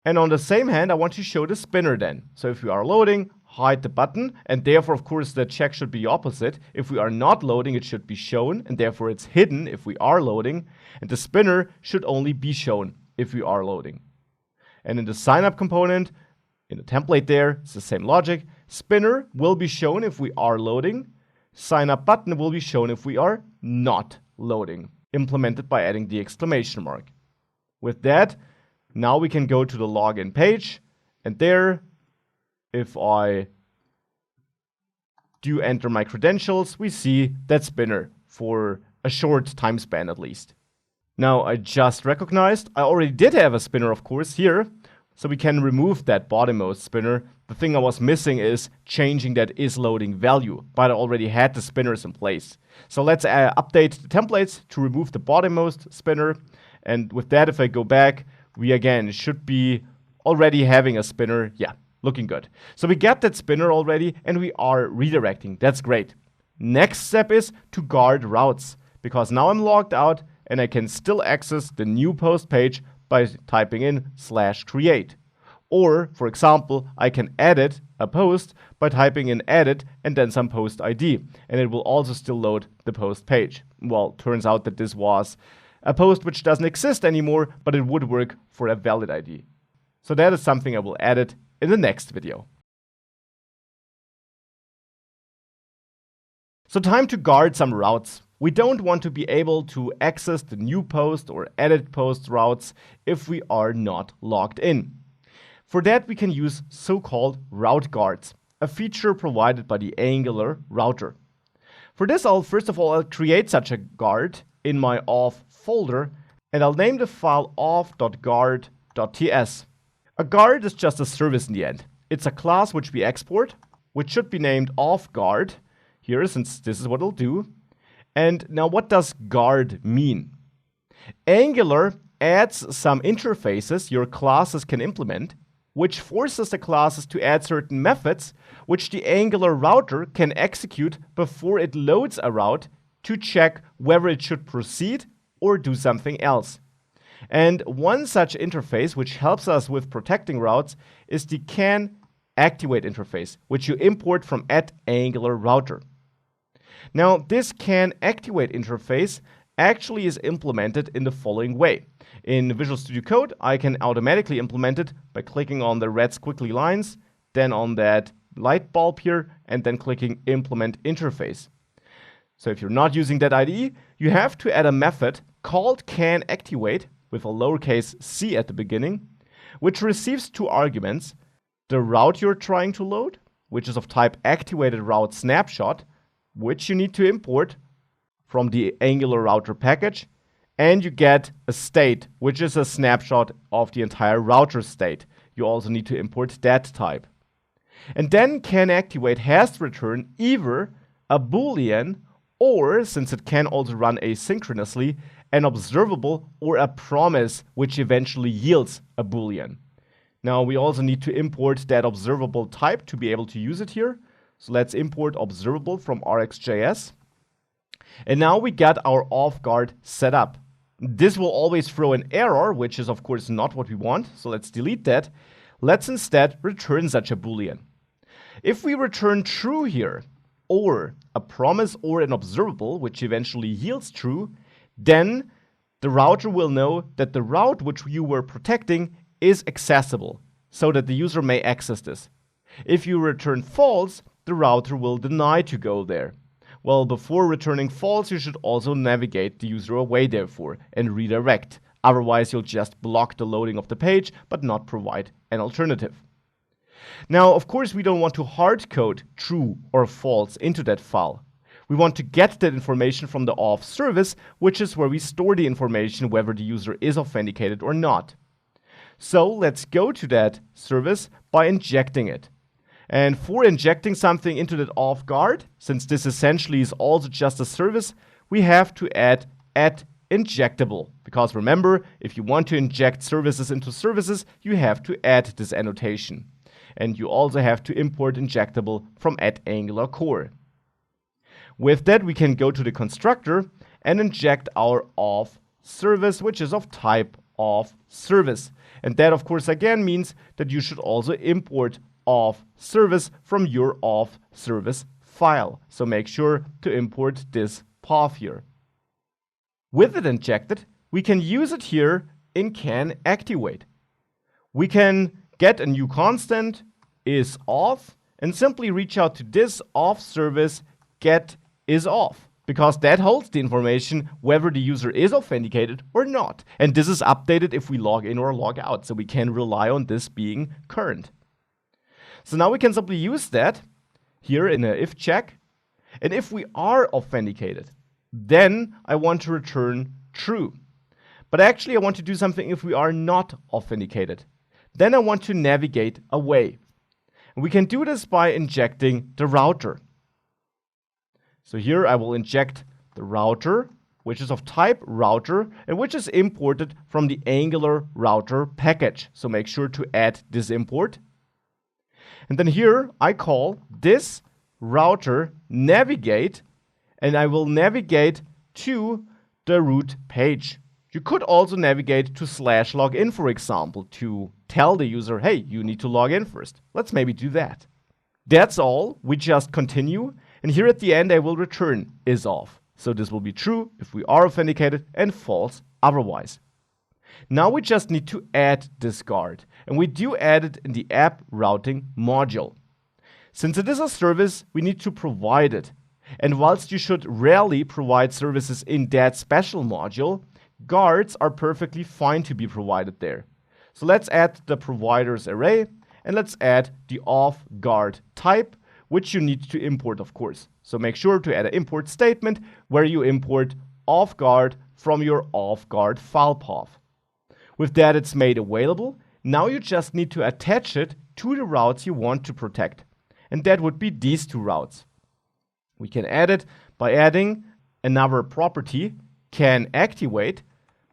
And on the same hand, I want to show the spinner then. So if we are loading, hide the button, and therefore, of course, the check should be opposite. If we are not loading, it should be shown, and therefore it's hidden if we are loading. And the spinner should only be shown if we are loading. And in the signup component, in the template there, it's the same logic. Spinner will be shown if we are loading. Signup button will be shown if we are not loading, implemented by adding the exclamation mark. With that, now we can go to the login page, and there, if I do enter my credentials, we see that spinner for a short time span at least. Now, I just recognized I already did have a spinner, of course, here, so we can remove that bottommost spinner. The thing I was missing is changing that isLoading value, but I already had the spinners in place. So let's update the templates to remove the bottommost spinner, and with that, if I go back, we again should be already having a spinner. Yeah, looking good. So we got that spinner already, and we are redirecting. That's great. Next step is to guard routes, because now I'm logged out and I can still access the new post page by typing in /create. Or, for example, I can edit a post by typing in edit and then some post ID, and it will also still load the post page. Well, turns out that this was a post which doesn't exist anymore, but it would work for a valid ID. So that is something I will edit in the next video. So time to guard some routes. We don't want to be able to access the new post or edit post routes if we are not logged in. For that, we can use so-called route guards, a feature provided by the Angular router. For this, first of all, I'll create such a guard in my auth folder, and I'll name the file auth.guard.ts. A guard is just a service in the end. It's a class which we export, which should be named authGuard here, since this is what it'll do. And now, what does guard mean? Angular adds some interfaces your classes can implement, which forces the classes to add certain methods which the Angular router can execute before it loads a route to check whether it should proceed or do something else. And one such interface which helps us with protecting routes is the can_activate interface, which you import from @AngularRouter. Now, this can_activate interface actually is implemented in the following way. In Visual Studio Code, I can automatically implement it by clicking on the red squiggly lines, then on that light bulb here, and then clicking Implement Interface. So if you're not using that IDE, you have to add a method called can_activate with a lowercase c at the beginning, which receives two arguments: the route you're trying to load, which is of type activated route snapshot, which you need to import from the Angular router package, and you get a state, which is a snapshot of the entire router state. You also need to import that type. And then can_activate has to return either a Boolean or, since it can also run asynchronously, an observable or a promise which eventually yields a Boolean. Now we also need to import that observable type to be able to use it here. So let's import observable from RxJS. And now we got our off guard set up. This will always throw an error, which is of course not what we want. So let's delete that. Let's instead return such a Boolean. If we return true here, or a promise or an observable, which eventually yields true, then the router will know that the route which you were protecting is accessible, so that the user may access this. If you return false, the router will deny to go there. Well, before returning false, you should also navigate the user away therefore and redirect. Otherwise, you'll just block the loading of the page, but not provide an alternative. Now, of course, we don't want to hard code true or false into that file. We want to get that information from the auth service, which is where we store the information whether the user is authenticated or not. So let's go to that service by injecting it. And for injecting something into that auth guard, since this essentially is also just a service, we have to add injectable. Because remember, if you want to inject services into services, you have to add this annotation. And you also have to import injectable from @AngularCore. With that, we can go to the constructor and inject our auth service, which is of type auth service. And that, of course, again means that you should also import auth service from your auth service file. So make sure to import this path here. With it injected, we can use it here in can activate. We can get a new constant is auth and simply reach out to this auth service get is auth, because that holds the information whether the user is authenticated or not. And this is updated if we log in or log out, so we can rely on this being current. So now we can simply use that here in a if check. And if we are authenticated, then I want to return true. But actually I want to do something if we are not authenticated. Then I want to navigate away. And we can do this by injecting the router. So here I will inject the router, which is of type router, and which is imported from the Angular router package. So make sure to add this import. And then here I call this router navigate, and I will navigate to the root page. You could also navigate to /login, for example, to tell the user, hey, you need to log in first. Let's maybe do that. That's all. We just continue. And here at the end, I will return is auth. So this will be true if we are authenticated and false otherwise. Now we just need to add this guard. And we do add it in the app routing module. Since it is a service, we need to provide it. And whilst you should rarely provide services in that special module, guards are perfectly fine to be provided there. So let's add the providers array, and let's add the auth guard type, which you need to import, of course. So make sure to add an import statement where you import auth guard from your auth guard file path. With that, it's made available. Now you just need to attach it to the routes you want to protect. And that would be these two routes. We can add it by adding another property, can activate,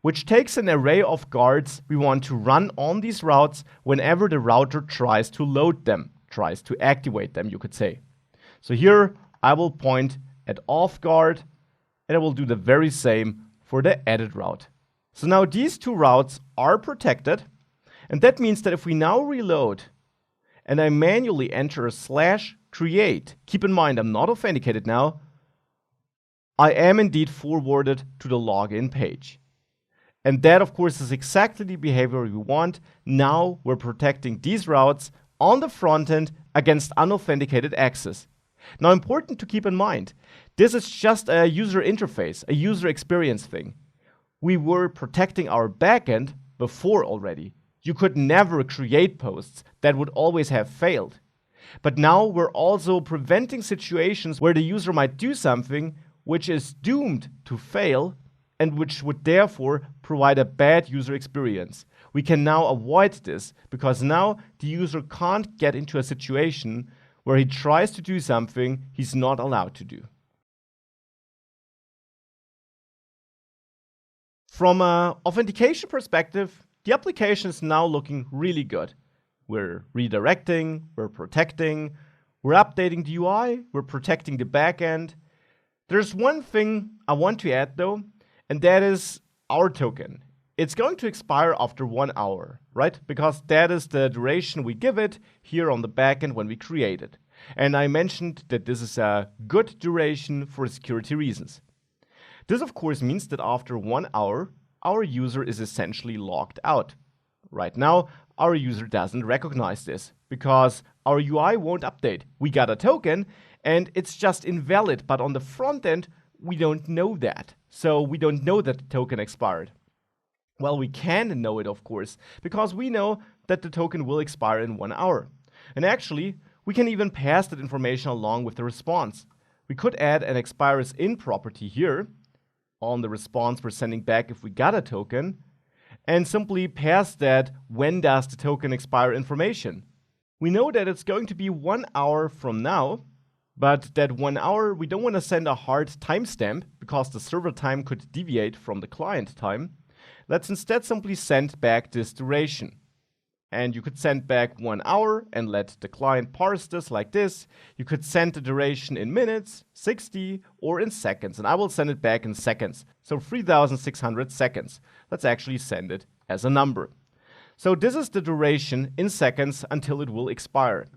which takes an array of guards we want to run on these routes whenever the router tries to load them, tries to activate them, you could say. So here I will point at auth guard, and I will do the very same for the edit route. So now these two routes are protected, and that means that if we now reload and I manually enter a /create, keep in mind I'm not authenticated now, I am indeed forwarded to the login page. And that, of course, is exactly the behavior we want. Now we're protecting these routes on the front end against unauthenticated access. Now, important to keep in mind, this is just a user interface, a user experience thing. We were protecting our backend before already. You could never create posts that would always have failed. But now we're also preventing situations where the user might do something which is doomed to fail and which would therefore provide a bad user experience. We can now avoid this because now the user can't get into a situation where he tries to do something he's not allowed to do. From an authentication perspective, the application is now looking really good. We're redirecting, we're protecting, we're updating the UI, we're protecting the backend. There's one thing I want to add though, and that is our token. It's going to expire after 1 hour, right? Because that is the duration we give it here on the backend when we create it. And I mentioned that this is a good duration for security reasons. This of course means that after 1 hour, our user is essentially logged out. Right now, our user doesn't recognize this because our UI won't update. We got a token and it's just invalid, but on the front end, we don't know that. So we don't know that the token expired. Well, we can know it, of course, because we know that the token will expire in 1 hour. And actually, we can even pass that information along with the response. We could add an expires in property here on the response we're sending back if we got a token, and simply pass that when does the token expire information. We know that it's going to be 1 hour from now, but that 1 hour we don't want to send a hard timestamp because the server time could deviate from the client time. Let's instead simply send back this duration. And you could send back 1 hour and let the client parse this like this. You could send the duration in minutes, 60, or in seconds. And I will send it back in seconds. So 3,600 seconds. Let's actually send it as a number. So this is the duration in seconds until it will expire.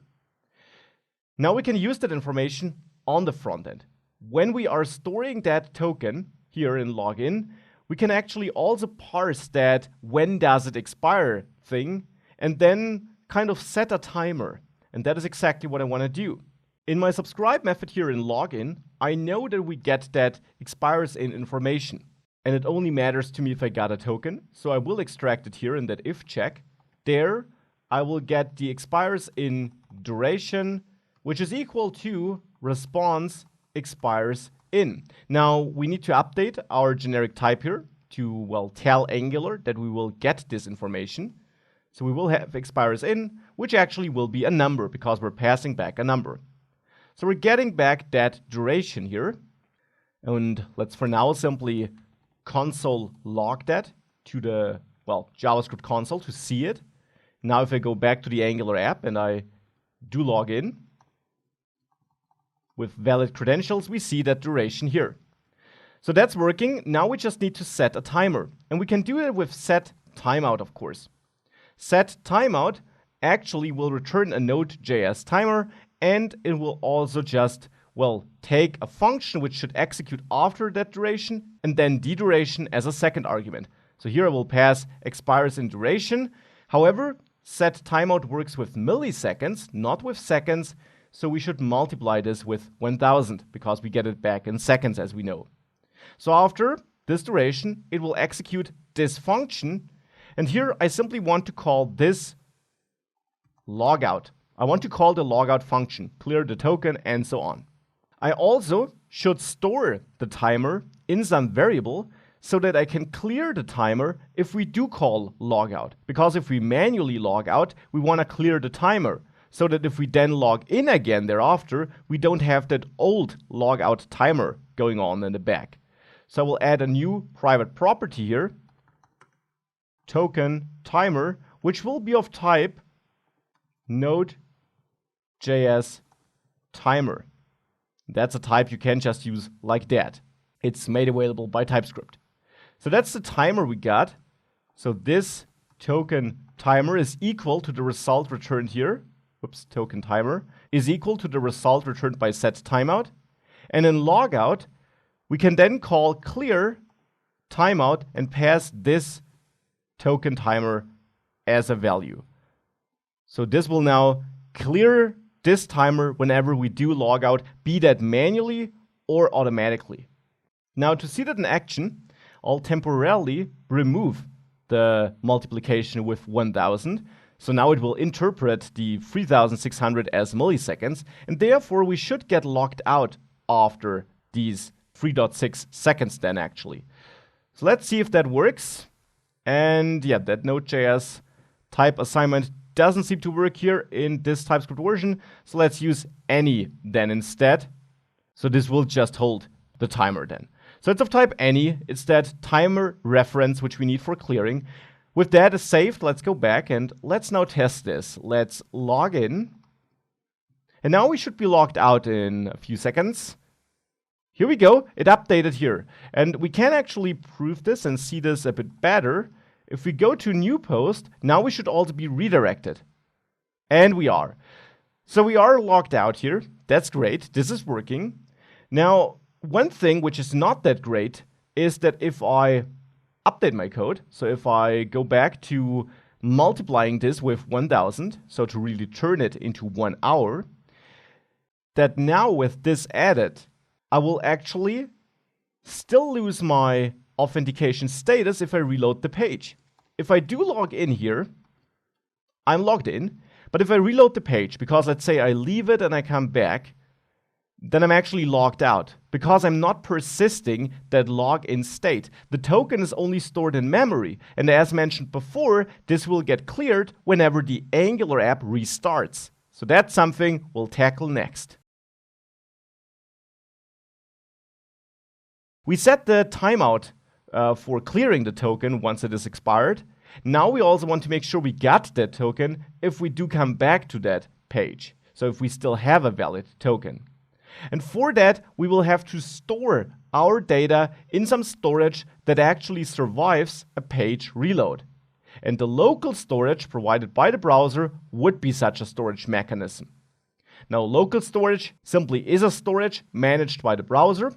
Now we can use that information on the front end. When we are storing that token here in login, we can actually also parse that when does it expire thing and then kind of set a timer. And that is exactly what I want to do. In my subscribe method here in login, I know that we get that expires in information. And it only matters to me if I got a token. So I will extract it here in that if check. There, I will get the expires in duration, which is equal to response expires in. Now, we need to update our generic type here to, well, tell Angular that we will get this information. So we will have expires in, which actually will be a number because we're passing back a number. So we're getting back that duration here. And let's for now simply console log that to the, well, JavaScript console to see it. Now if I go back to the Angular app and I do log in with valid credentials, we see that duration here. So that's working. Now we just need to set a timer. And we can do it with set timeout, of course. Set timeout actually will return a node.js timer, and it will also just, well, take a function which should execute after that duration and then the duration as a second argument. So here I will pass expires in duration. However, set timeout works with milliseconds, not with seconds. So we should multiply this with 1000 because we get it back in seconds, as we know. So after this duration, it will execute this function. And here I simply want to call this logout. I want to call the logout function, clear the token, and so on. I also should store the timer in some variable so that I can clear the timer if we do call logout. Because if we manually log out, we want to clear the timer so that if we then log in again thereafter, we don't have that old logout timer going on in the back. So I will add a new private property here, token timer, which will be of type nodejs timer. That's a type you can just use like that. It's made available by TypeScript. So that's the timer we got. So this token timer is equal to the result returned here. Oops, token timer is equal to the result returned by set timeout. And in logout, we can then call clear timeout and pass this token timer as a value. So this will now clear this timer whenever we do logout, be that manually or automatically. Now to see that in action, I'll temporarily remove the multiplication with 1000. So now it will interpret the 3600 as milliseconds, and therefore we should get logged out after these 3.6 seconds then actually. So let's see if that works. And yeah, that Node.js type assignment doesn't seem to work here in this TypeScript version. So let's use any then instead. So this will just hold the timer then. So it's of type any. It's that timer reference which we need for clearing. With that is saved, let's go back and let's now test this. Let's log in. And now we should be logged out in a few seconds. Here we go, it updated here. And we can actually prove this and see this a bit better. If we go to new post, now we should also be redirected. And we are. So we are logged out here. That's great, this is working. Now, one thing which is not that great is that if I update my code, so if I go back to multiplying this with 1000, so to really turn it into 1 hour, that now with this added, I will actually still lose my authentication status if I reload the page. If I do log in here, I'm logged in, but if I reload the page, because let's say I leave it and I come back, then I'm actually logged out because I'm not persisting that login state. The token is only stored in memory, and as mentioned before, this will get cleared whenever the Angular app restarts. So that's something we'll tackle next. We set the timeout for clearing the token once it is expired. Now we also want to make sure we got that token if we do come back to that page. So if we still have a valid token. And for that, we will have to store our data in some storage that actually survives a page reload. And the local storage provided by the browser would be such a storage mechanism. Now, local storage simply is a storage managed by the browser,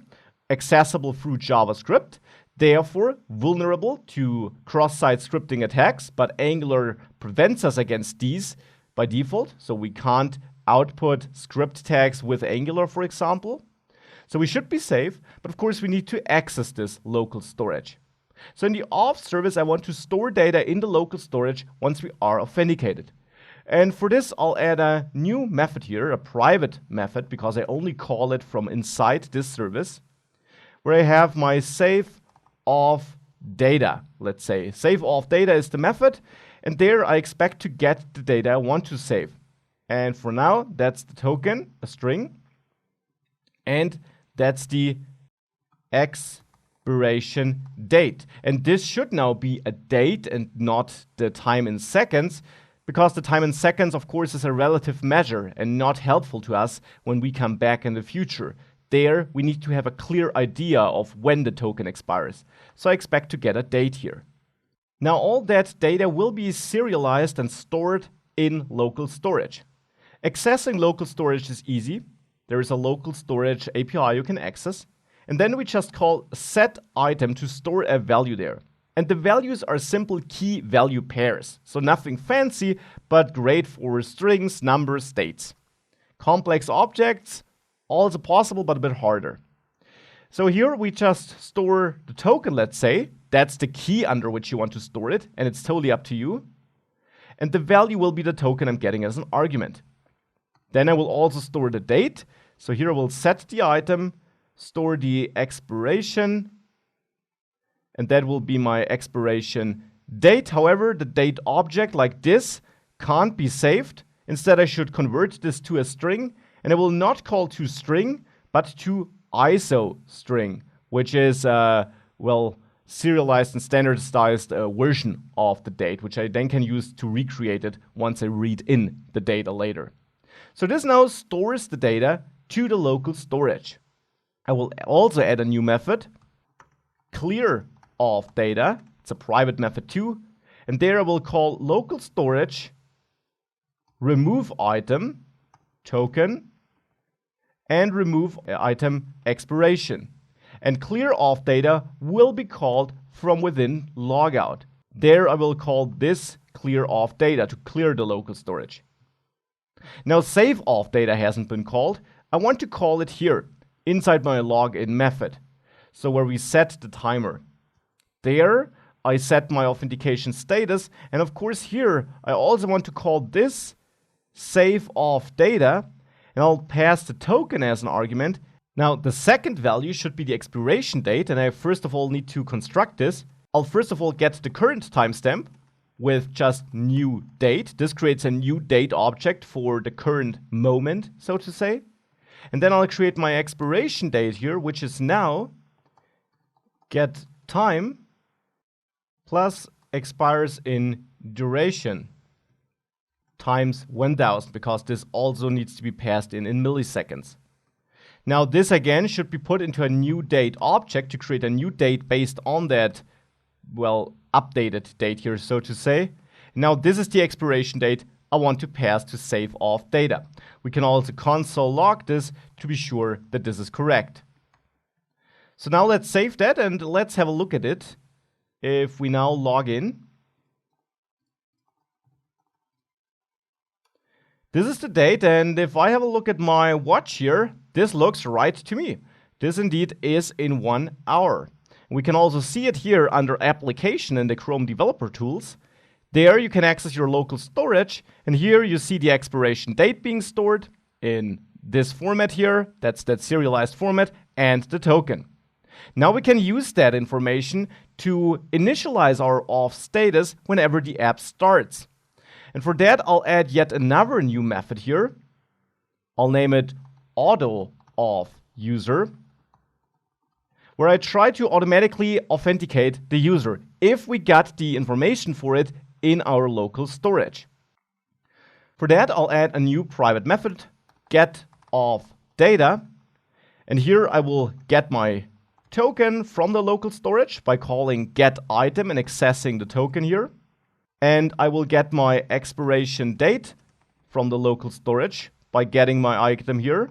accessible through JavaScript, therefore vulnerable to cross-site scripting attacks, but Angular prevents us against these by default, so we can't output script tags with Angular, for example. So we should be safe, but of course we need to access this local storage. So in the auth service, I want to store data in the local storage once we are authenticated. And for this, I'll add a new method here, a private method, because I only call it from inside this service, where I have my save auth data, let's say. Save auth data is the method, and there I expect to get the data I want to save. And for now, that's the token, a string, and that's the expiration date. And this should now be a date and not the time in seconds, because the time in seconds, of course, is a relative measure and not helpful to us when we come back in the future. There, we need to have a clear idea of when the token expires. So I expect to get a date here. Now, all that data will be serialized and stored in local storage. Accessing local storage is easy. There is a local storage API you can access. And then we just call setItem to store a value there. And the values are simple key value pairs. So nothing fancy, but great for strings, numbers, dates. Complex objects, also possible, but a bit harder. So here we just store the token, let's say. That's the key under which you want to store it, and it's totally up to you. And the value will be the token I'm getting as an argument. Then I will also store the date. So here I will set the item, store the expiration, and that will be my expiration date. However, the date object like this can't be saved. Instead, I should convert this to a string, and I will not call to string, but to ISO string, which is, serialized and standardized version of the date, which I then can use to recreate it once I read in the data later. So this now stores the data to the local storage. I will also add a new method, clear auth data. It's a private method too. And there I will call local storage remove item token and remove item expiration. And clear auth data will be called from within logout. There I will call this clear auth data to clear the local storage. Now save auth data hasn't been called. I want to call it here inside my login method. So where we set the timer. There I set my authentication status, and of course here I also want to call this save auth data, and I'll pass the token as an argument. Now the second value should be the expiration date, and I first of all need to construct this. I'll first of all get the current timestamp with just new date. This creates a new date object for the current moment, so to say. And then I'll create my expiration date here, which is now get time plus expires in duration times 1000, because this also needs to be passed in milliseconds. Now this again should be put into a new date object to create a new date based on that, well, updated date here, so to say. Now this is the expiration date I want to pass to save auth data. We can also console log this to be sure that this is correct. So now let's save that and let's have a look at it. If we now log in, this is the date, and if I have a look at my watch here, this looks right to me. This indeed is in 1 hour. We can also see it here under Application in the Chrome Developer Tools. There you can access your local storage, and here you see the expiration date being stored in this format here. That's that serialized format, and the token. Now we can use that information to initialize our auth status whenever the app starts. And for that, I'll add yet another new method here. I'll name it authOfUser, where I try to automatically authenticate the user if we got the information for it in our local storage. For that, I'll add a new private method, getAuthData, and here I will get my token from the local storage by calling getItem and accessing the token here. And I will get my expiration date from the local storage by getting my item here.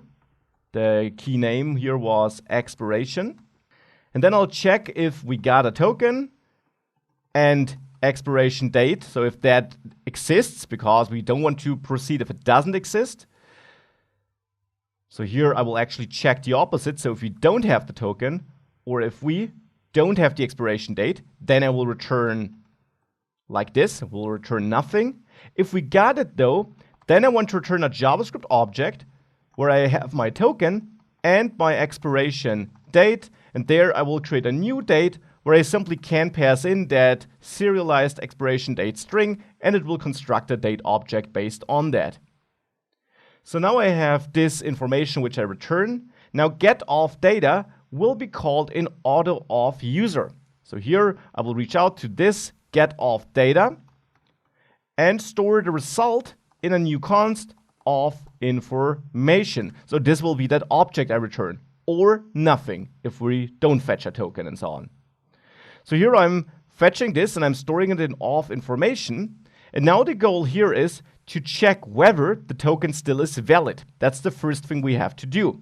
The key name here was expiration. And then I'll check if we got a token and expiration date. So if that exists, because we don't want to proceed if it doesn't exist. So here I will actually check the opposite. So if we don't have the token, or if we don't have the expiration date, then I will return like this. We'll return nothing. If we got it though, then I want to return a JavaScript object where I have my token and my expiration date, and there I will create a new date where I simply can pass in that serialized expiration date string, and it will construct a date object based on that. So now I have this information which I return. Now getAuthData will be called in AutoAuthUser. So here I will reach out to this getAuthData and store the result in a new const authInformation. So this will be that object I return, or nothing if we don't fetch a token and so on. So here I'm fetching this and I'm storing it in authInformation. And now the goal here is to check whether the token still is valid. That's the first thing we have to do.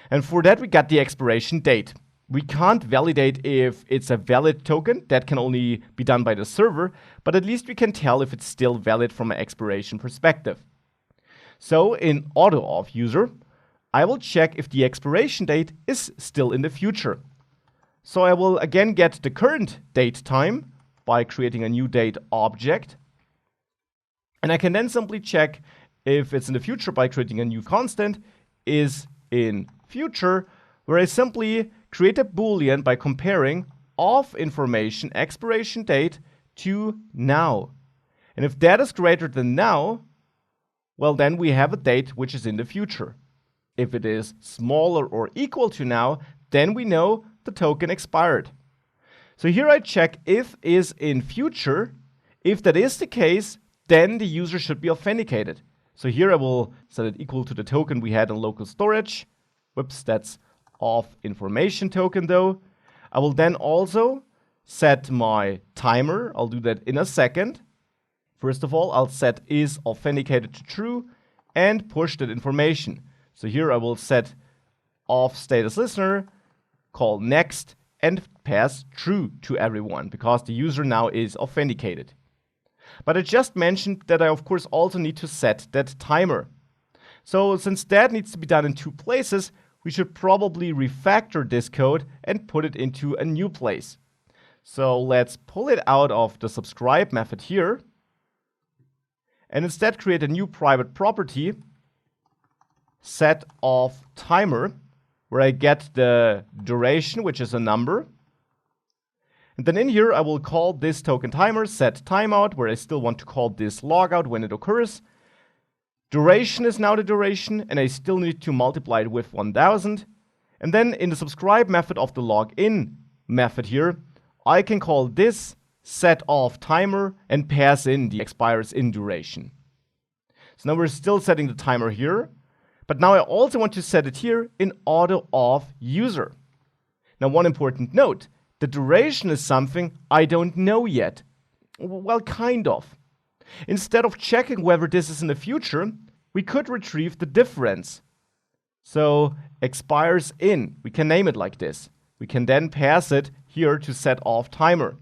And for that we got the expiration date. We can't validate if it's a valid token. That can only be done by the server, but at least we can tell if it's still valid from an expiration perspective. So in AutoAuthUser, I will check if the expiration date is still in the future. So I will again get the current date time by creating a new date object. And I can then simply check if it's in the future by creating a new constant is in future, where I simply create a boolean by comparing authInformation expiration date to now. And if that is greater than now, well, then we have a date which is in the future. If it is smaller or equal to now, then we know the token expired. So here I check if is in future. If that is the case, then the user should be authenticated. So here I will set it equal to the token we had in local storage. Whoops, that's authInformation token though. I will then also set my timer. I'll do that in a second. First of all, I'll set is authenticated to true and push that information. So here I will set authStatusListener, call next, and pass true to everyone because the user now is authenticated. But I just mentioned that I of course also need to set that timer. So since that needs to be done in two places, we should probably refactor this code and put it into a new place. So let's pull it out of the subscribe method here and instead create a new private property, setOfTimer, where I get the duration, which is a number. And then in here, I will call this token timer setTimeout, where I still want to call this logout when it occurs. Duration is now the duration, and I still need to multiply it with 1000. And then in the subscribe method of the login method here, I can call this set off timer, and pass in the expires in duration. So now we're still setting the timer here, but now I also want to set it here in auto off user. Now one important note, the duration is something I don't know yet. Well, kind of. Instead of checking whether this is in the future, we could retrieve the difference. So expires in, we can name it like this. We can then pass it here to set off timer.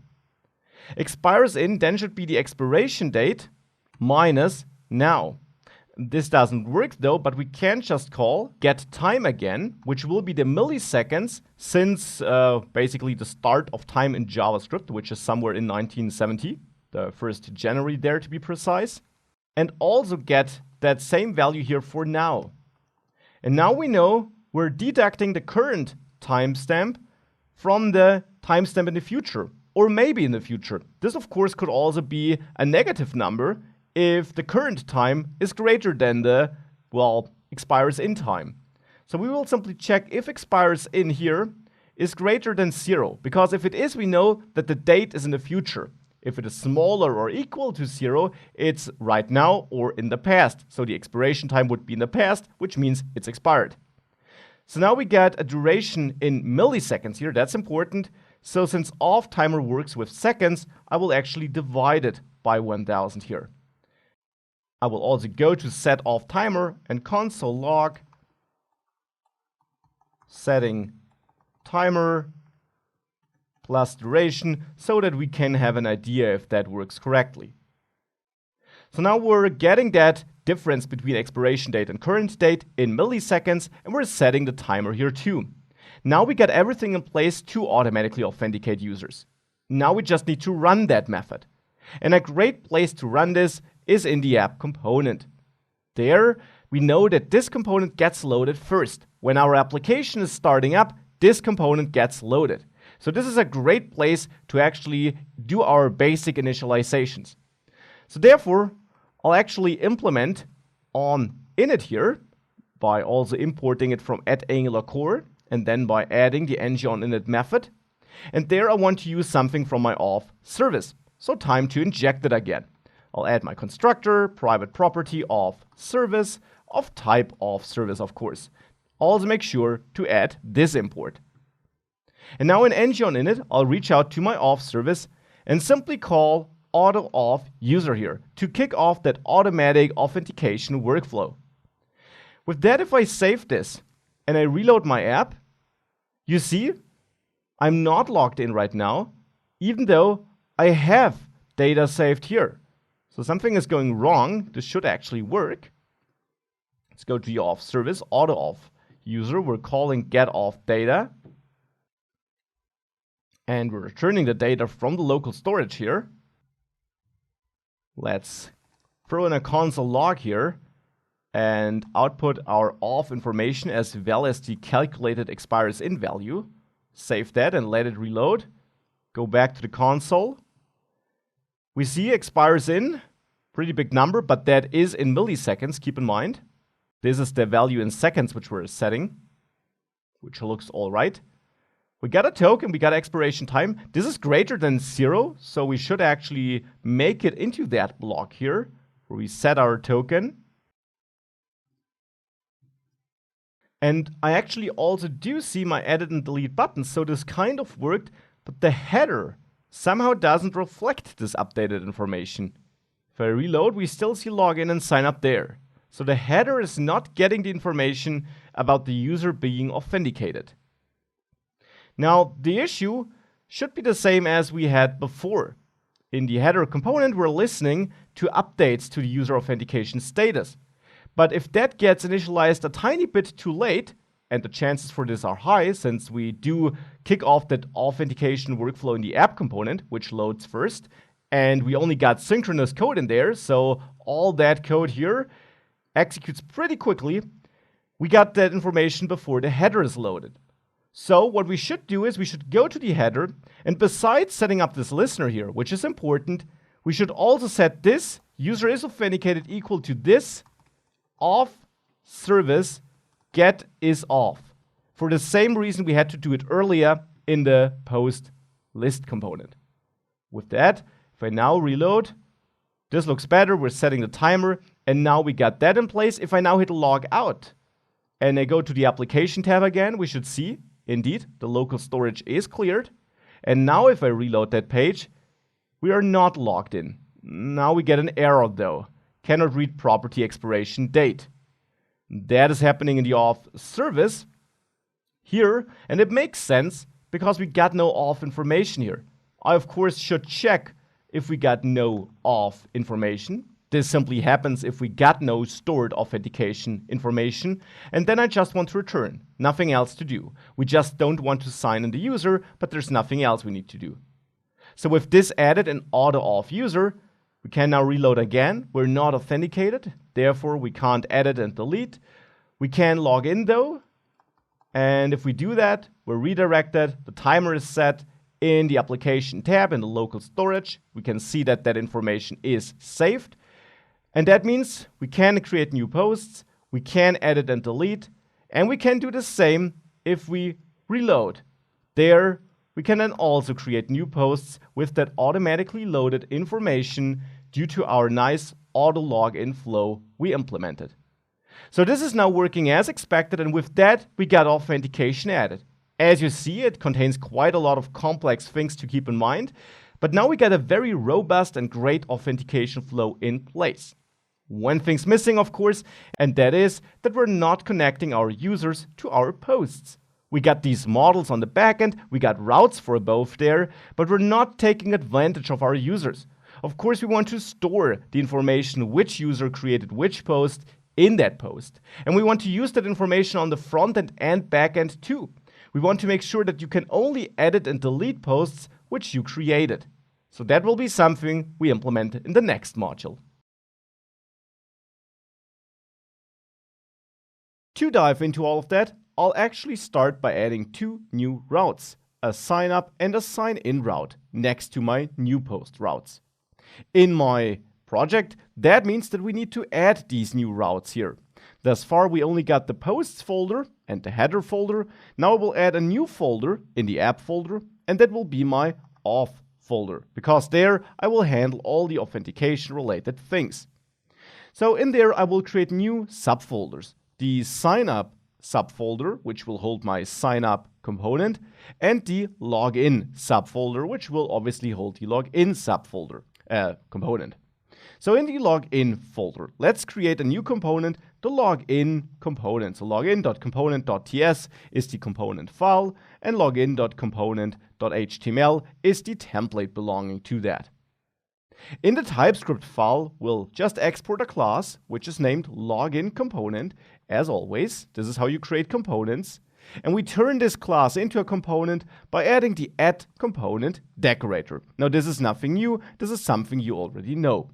Expires in then should be the expiration date minus now. This doesn't work though, but we can just call get time again, which will be the milliseconds since basically the start of time in JavaScript, which is somewhere in 1970, the 1st January there to be precise, and also get that same value here for now. And now we know we're deducting the current timestamp from the timestamp in the future, or maybe in the future. This of course could also be a negative number if the current time is greater than the, well, expires in time. So we will simply check if expires in here is greater than 0, because if it is, we know that the date is in the future. If it is smaller or equal to 0, it's right now or in the past. So the expiration time would be in the past, which means it's expired. So now we get a duration in milliseconds here, that's important. So since off timer works with seconds, I will actually divide it by 1000 here. I will also go to set off timer and console log setting timer plus duration so that we can have an idea if that works correctly. So now we're getting that difference between expiration date and current date in milliseconds, and we're setting the timer here too. Now we got everything in place to automatically authenticate users. Now we just need to run that method. And a great place to run this is in the app component. There, we know that this component gets loaded first. When our application is starting up, this component gets loaded. So this is a great place to actually do our basic initializations. So therefore, I'll actually implement on init here by also importing it from @AngularCore and then by adding the ng-on-init method. And there I want to use something from my auth service. So time to inject it again. I'll add my constructor, private property of service, of type of service, of course. Also make sure to add this import. And now in ng-on-init, I'll reach out to my auth service and simply call auto auth user here to kick off that automatic authentication workflow. With that, if I save this and I reload my app, you see I'm not logged in right now, even though I have data saved here. So something is going wrong. This should actually work. Let's go to the auth service, auto auth user. We're calling get auth data. And we're returning the data from the local storage here. Let's throw in a console log here and output our auth information as well as the calculated expires in value. Save that and let it reload. Go back to the console. We see expires in, pretty big number, but that is in milliseconds, keep in mind. This is the value in seconds which we're setting, which looks all right. We got a token, we got expiration time. This is greater than 0, so we should actually make it into that block here, where we set our token. And I actually also do see my edit and delete buttons, so this kind of worked, but the header somehow doesn't reflect this updated information. If I reload, we still see login and sign up there. So the header is not getting the information about the user being authenticated. Now, the issue should be the same as we had before. In the header component, we're listening to updates to the user authentication status. But if that gets initialized a tiny bit too late, and the chances for this are high since we do kick off that authentication workflow in the app component, which loads first, and we only got synchronous code in there, so all that code here executes pretty quickly. We got that information before the header is loaded. So what we should do is we should go to the header, and besides setting up this listener here, which is important, we should also set this user is authenticated equal to this auth service get is off, for the same reason we had to do it earlier in the post list component. With that, if I now reload, this looks better. We're setting the timer, and now we got that in place. If I now hit log out and I go to the application tab again, we should see, indeed, the local storage is cleared. And now if I reload that page, we are not logged in. Now we get an error though. Cannot read property expiration date. That is happening in the auth service here, and it makes sense because we got no auth information here. I, of course, should check if we got no auth information. This simply happens if we got no stored authentication information, and then I just want to return. Nothing else to do. We just don't want to sign in the user, but there's nothing else we need to do. So with this added an auto-auth user, we can now reload again. We're not authenticated, therefore we can't edit and delete. We can log in though, and if we do that, we're redirected. The timer is set in the application tab in the local storage. We can see that that information is saved. And that means we can create new posts, we can edit and delete, and we can do the same if we reload. There, we can then also create new posts with that automatically loaded information due to our nice auto login flow we implemented. So this is now working as expected, and with that, we got authentication added. As you see, it contains quite a lot of complex things to keep in mind, but now we got a very robust and great authentication flow in place. One thing's missing, of course, and that is that we're not connecting our users to our posts. We got these models on the backend, we got routes for both there, but we're not taking advantage of our users. Of course, we want to store the information which user created which post in that post. And we want to use that information on the frontend and backend too. We want to make sure that you can only edit and delete posts which you created. So that will be something we implement in the next module. To dive into all of that, I'll actually start by adding two new routes, a sign up and a sign in route next to my new post routes. In my project, that means that we need to add these new routes here. Thus far, we only got the posts folder and the header folder. Now I will add a new folder in the app folder, and that will be my auth folder, because there I will handle all the authentication related things. So in there, I will create new subfolders. The sign up subfolder, which will hold my sign up component, and the login subfolder, which will obviously hold the login subfolder component. So in the login folder, let's create a new component, the login component. So login.component.ts is the component file, and login.component.html is the template belonging to that. In the TypeScript file, we'll just export a class, which is named login component. As always, this is how you create components. And we turn this class into a component by adding the add component decorator. Now, this is nothing new. This is something you already know.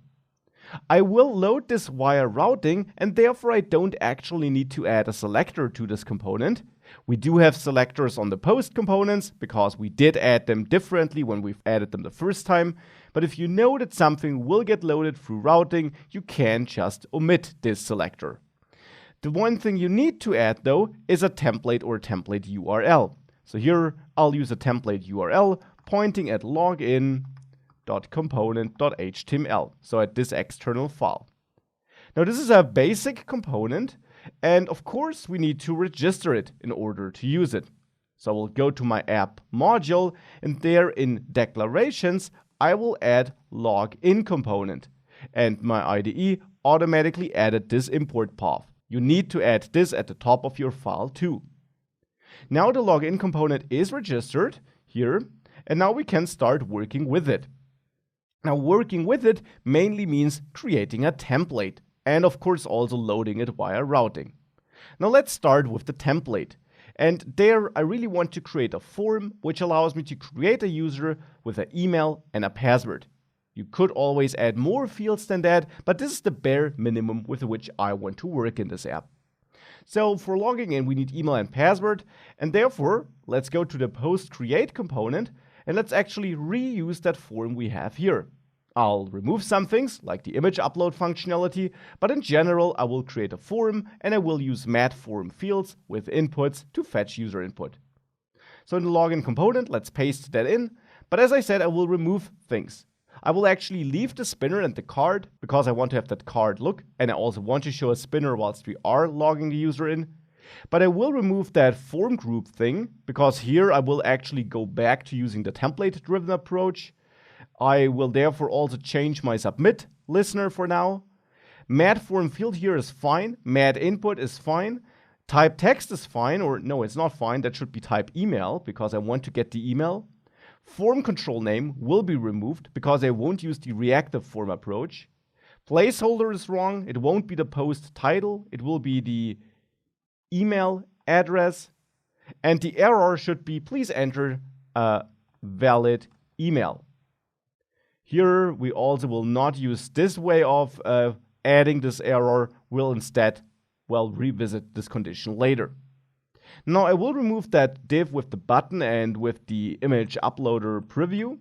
I will load this via routing, and therefore I don't actually need to add a selector to this component. We do have selectors on the post components because we did add them differently when we've added them the first time. But if you know that something will get loaded through routing, you can just omit this selector. The one thing you need to add, though, is a template or template URL. So here I'll use a template URL pointing at login.component.html, so at this external file. Now this is a basic component, and of course we need to register it in order to use it. So I will go to my app module, and there in declarations I will add login component, and my IDE automatically added this import path. You need to add this at the top of your file too. Now the login component is registered here, and now we can start working with it. Now working with it mainly means creating a template, and of course also loading it via routing. Now let's start with the template. And there I really want to create a form which allows me to create a user with an email and a password. You could always add more fields than that, but this is the bare minimum with which I want to work in this app. So for logging in, we need email and password, and therefore let's go to the post create component, and let's actually reuse that form we have here. I'll remove some things like the image upload functionality, but in general I will create a form, and I will use mat form fields with inputs to fetch user input. So in the login component, let's paste that in. But as I said, I will remove things. I will actually leave the spinner and the card because I want to have that card look, and I also want to show a spinner whilst we are logging the user in. But I will remove that form group thing because here I will actually go back to using the template-driven approach. I will therefore also change my submit listener for now. Mat form field here is fine. Mat input is fine. Type text is fine, or no, it's not fine. That should be type email because I want to get the email. Form control name will be removed because I won't use the reactive form approach. Placeholder is wrong. It won't be the post title. It will be the email address. And the error should be, please enter a valid email. Here we also will not use this way of adding this error. We'll instead, revisit this condition later. Now I will remove that div with the button and with the image uploader preview.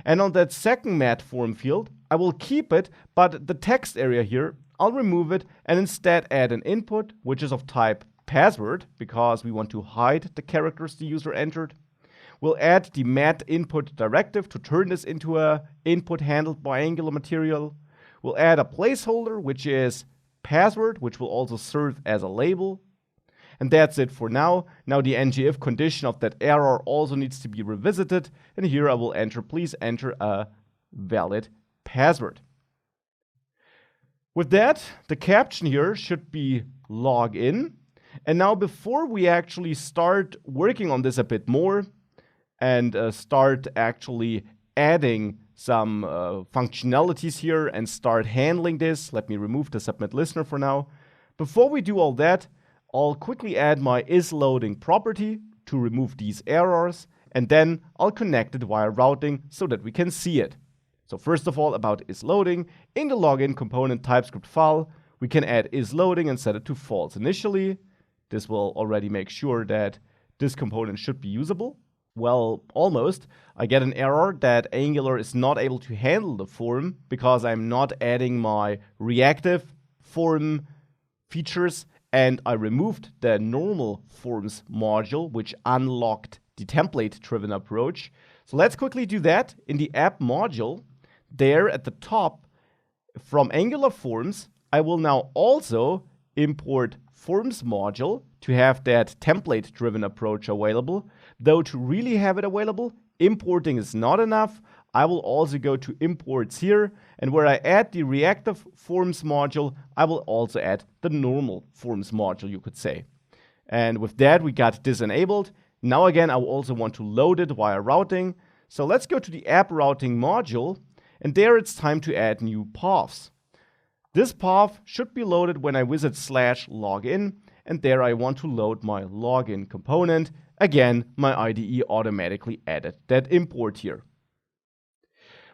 And on that second mat form field, I will keep it, but the text area here, I'll remove it and instead add an input, which is of type password, because we want to hide the characters the user entered. We'll add the mat input directive to turn this into an input handled by Angular material. We'll add a placeholder, which is password, which will also serve as a label. And that's it for now. Now the ngIf condition of that error also needs to be revisited. And here I will enter, please enter a valid password. With that, the caption here should be log in. And now before we actually start working on this a bit more and start actually adding some functionalities here and start handling this, let me remove the submit listener for now. Before we do all that, I'll quickly add my isLoading property to remove these errors, and then I'll connect it via routing so that we can see it. So first of all, about isLoading, in the login component TypeScript file, we can add isLoading and set it to false initially. This will already make sure that this component should be usable. Well, almost. I get an error that Angular is not able to handle the form because I'm not adding my reactive form features, and I removed the normal forms module, which unlocked the template-driven approach. So let's quickly do that. In the app module, there at the top, from Angular Forms, I will now also import Forms module to have that template-driven approach available. Though to really have it available, importing is not enough. I will also go to imports here, and where I add the reactive forms module, I will also add the normal forms module, you could say. And with that, we got this enabled. Now again, I will also want to load it via routing. So let's go to the app routing module, and there it's time to add new paths. This path should be loaded when I visit /login, and there I want to load my login component. Again, my IDE automatically added that import here.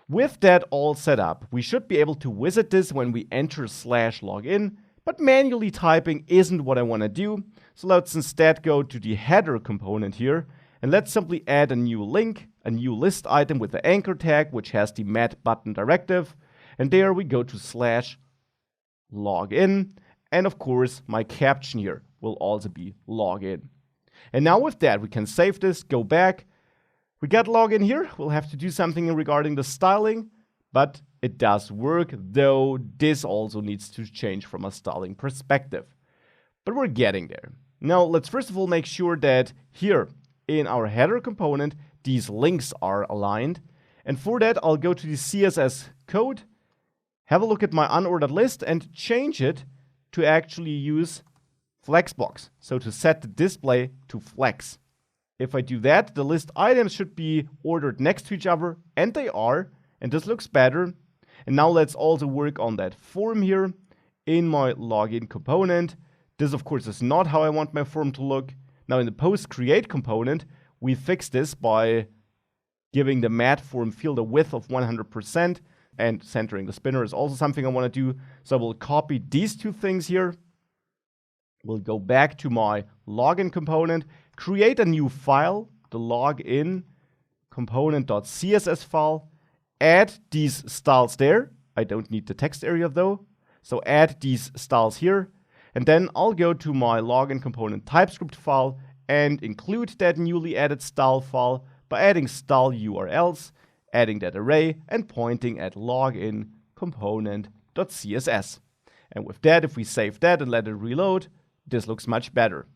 With that all set up, we should be able to visit this when we enter /login, but manually typing isn't what I want to do. So let's instead go to the header component here, and let's simply add a new link, a new list item with the anchor tag, which has the mat button directive. And there we go to /login. And of course, my caption here will also be login. And now with that, we can save this, go back. We got login here. We'll have to do something regarding the styling, but it does work, though this also needs to change from a styling perspective. But we're getting there. Now, let's first of all make sure that here in our header component, these links are aligned. And for that, I'll go to the CSS code, have a look at my unordered list, and change it to actually use flexbox. So to set the display to flex. If I do that, the list items should be ordered next to each other, and they are, and this looks better. And now let's also work on that form here in my login component. This, of course, is not how I want my form to look. Now in the post create component, we fix this by giving the mat form field a width of 100%, and centering the spinner is also something I want to do. So I will copy these two things here. We'll go back to my login component, create a new file, the login component.css file, add these styles there. I don't need the text area though. So add these styles here. And then I'll go to my login component TypeScript file and include that newly added style file, by adding style URLs, adding that array, and pointing at login component.css. And with that, if we save that and let it reload, this looks much better.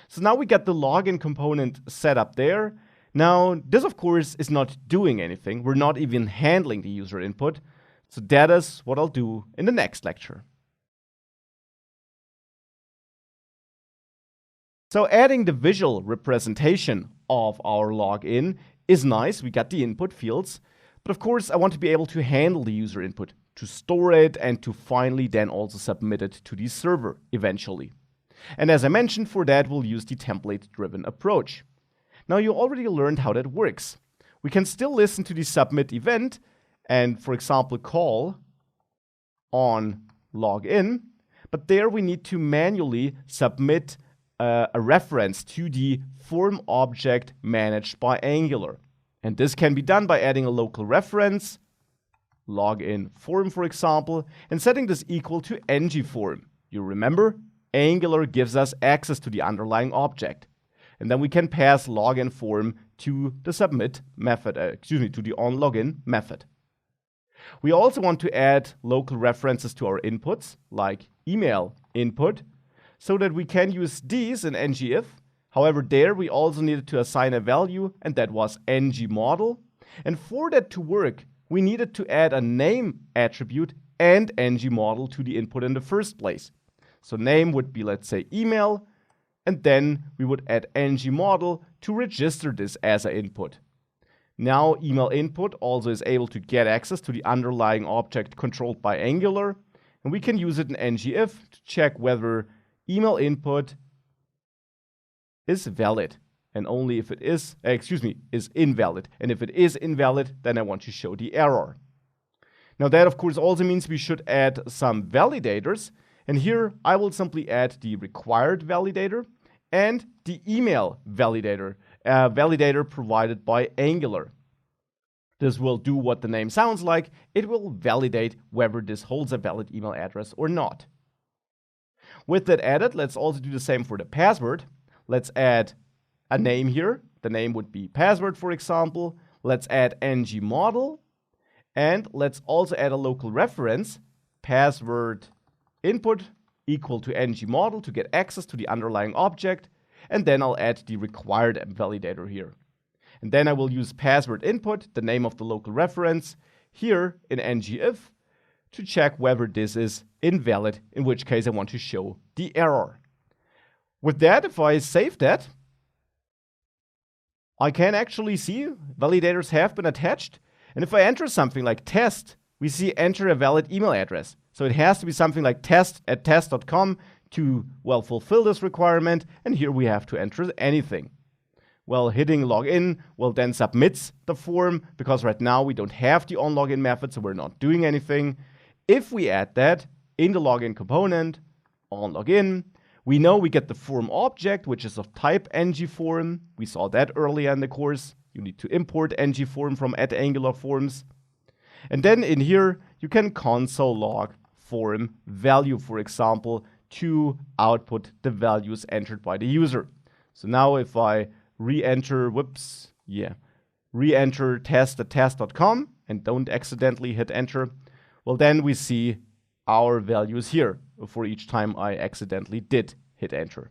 So now we got the login component set up there. Now, this of course is not doing anything. We're not even handling the user input. So that is what I'll do in the next lecture. So adding the visual representation of our login is nice. We got the input fields. But of course, I want to be able to handle the user input, to store it, and to finally then also submit it to the server eventually. And as I mentioned, for that, we'll use the template-driven approach. Now, you already learned how that works. We can still listen to the submit event and, for example, call on login, but there we need to manually submit a reference to the form object managed by Angular. And this can be done by adding a local reference, login form, for example, and setting this equal to ngForm. You remember, Angular gives us access to the underlying object. And then we can pass login form to the submit method, to the onLogin method. We also want to add local references to our inputs, like email input, so that we can use these in ngIf. However, there we also needed to assign a value, and that was ngModel. And for that to work, we needed to add a name attribute and ngModel to the input in the first place. So name would be, let's say, email, and then we would add ngModel to register this as an input. Now, email input also is able to get access to the underlying object controlled by Angular, and we can use it in ngIf to check whether email input is valid, and only if it is invalid. And if it is invalid, then I want to show the error. Now that of course also means we should add some validators, and here I will simply add the required validator and the email validator, validator provided by Angular. This will do what the name sounds like. It will validate whether this holds a valid email address or not. With that added, let's also do the same for the password. Let's add a name here. The name would be password, for example. Let's add ngModel. And let's also add a local reference, password input equal to ngModel to get access to the underlying object. And then I'll add the required validator here. And then I will use password input, the name of the local reference, here in ngIf to check whether this is invalid, in which case I want to show the error. With that, if I save that, I can actually see validators have been attached. And if I enter something like test, we see enter a valid email address. So it has to be something like test@test.com to, well, fulfill this requirement. And here we have to enter anything. Well, hitting login will then submits the form, because right now we don't have the onLogin method, so we're not doing anything. If we add that in the login component, onLogin, we know we get the form object, which is of type ngForm. We saw that earlier in the course. You need to import ngForm from @AngularForms. And then in here, you can console log form value, for example, to output the values entered by the user. So now if I re-enter test@test.com and don't accidentally hit enter, well, then we see our values here for each time I accidentally did hit enter.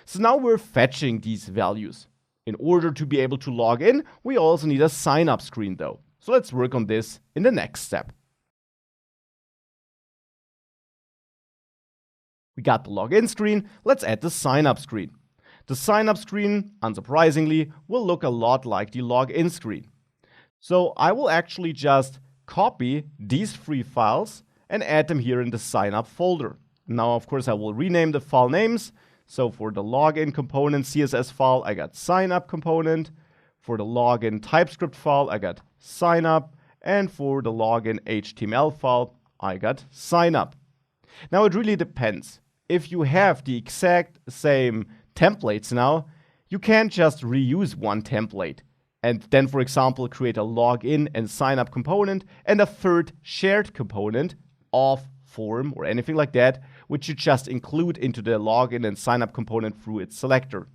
So now we're fetching these values. In order to be able to log in, we also need a sign up screen though. So let's work on this in the next step. We got the login screen, let's add the sign up screen. The sign up screen, unsurprisingly, will look a lot like the login screen. So I will actually just copy these 3 files and add them here in the sign up folder. Now, of course, I will rename the file names. So for the login component CSS file, I got sign up component. For the login TypeScript file, I got sign up. And for the login HTML file, I got sign up. Now, it really depends. If you have the exact same templates now, you can't just reuse one template and then, for example, create a login and sign up component and a third shared component of form or anything like that, which you just include into the login and sign up component through its selector.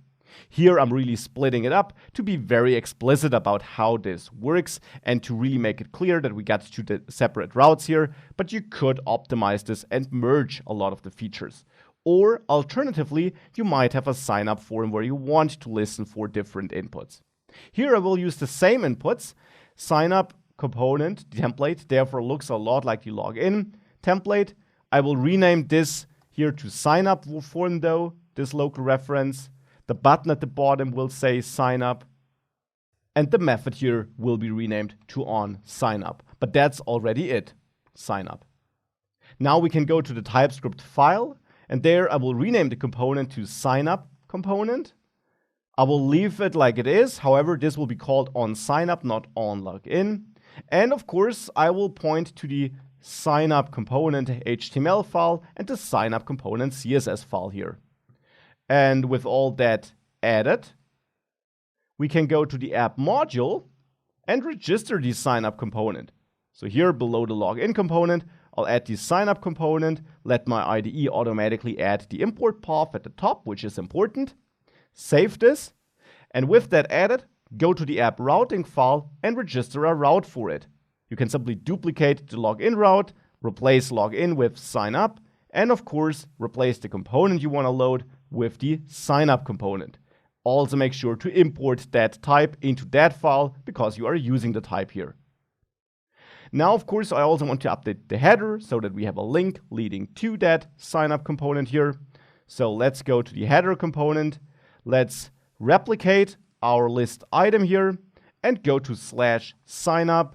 Here I'm really splitting it up to be very explicit about how this works and to really make it clear that we got two separate routes here, but you could optimize this and merge a lot of the features. Or alternatively, you might have a sign up form where you want to listen for different inputs. Here I will use the same inputs. Sign up component template therefore looks a lot like the login template. I will rename this here to sign up form though, this local reference. The button at the bottom will say sign up. And the method here will be renamed to on sign up. But that's already it, sign up. Now we can go to the TypeScript file, and there I will rename the component to sign up component. I will leave it like it is. However, this will be called on sign up, not on login. And of course, I will point to the sign up component HTML file and the sign up component CSS file here. And with all that added, we can go to the app module and register the sign up component. So here below the login component, I'll add the sign up component, let my IDE automatically add the import path at the top, which is important. Save this, and with that added, go to the app routing file and register a route for it. You can simply duplicate the login route, replace login with sign up, and of course, replace the component you want to load with the sign up component. Also make sure to import that type into that file because you are using the type here. Now, of course, I also want to update the header so that we have a link leading to that sign up component here. So let's go to the header component. Let's replicate our list item here and go to /signup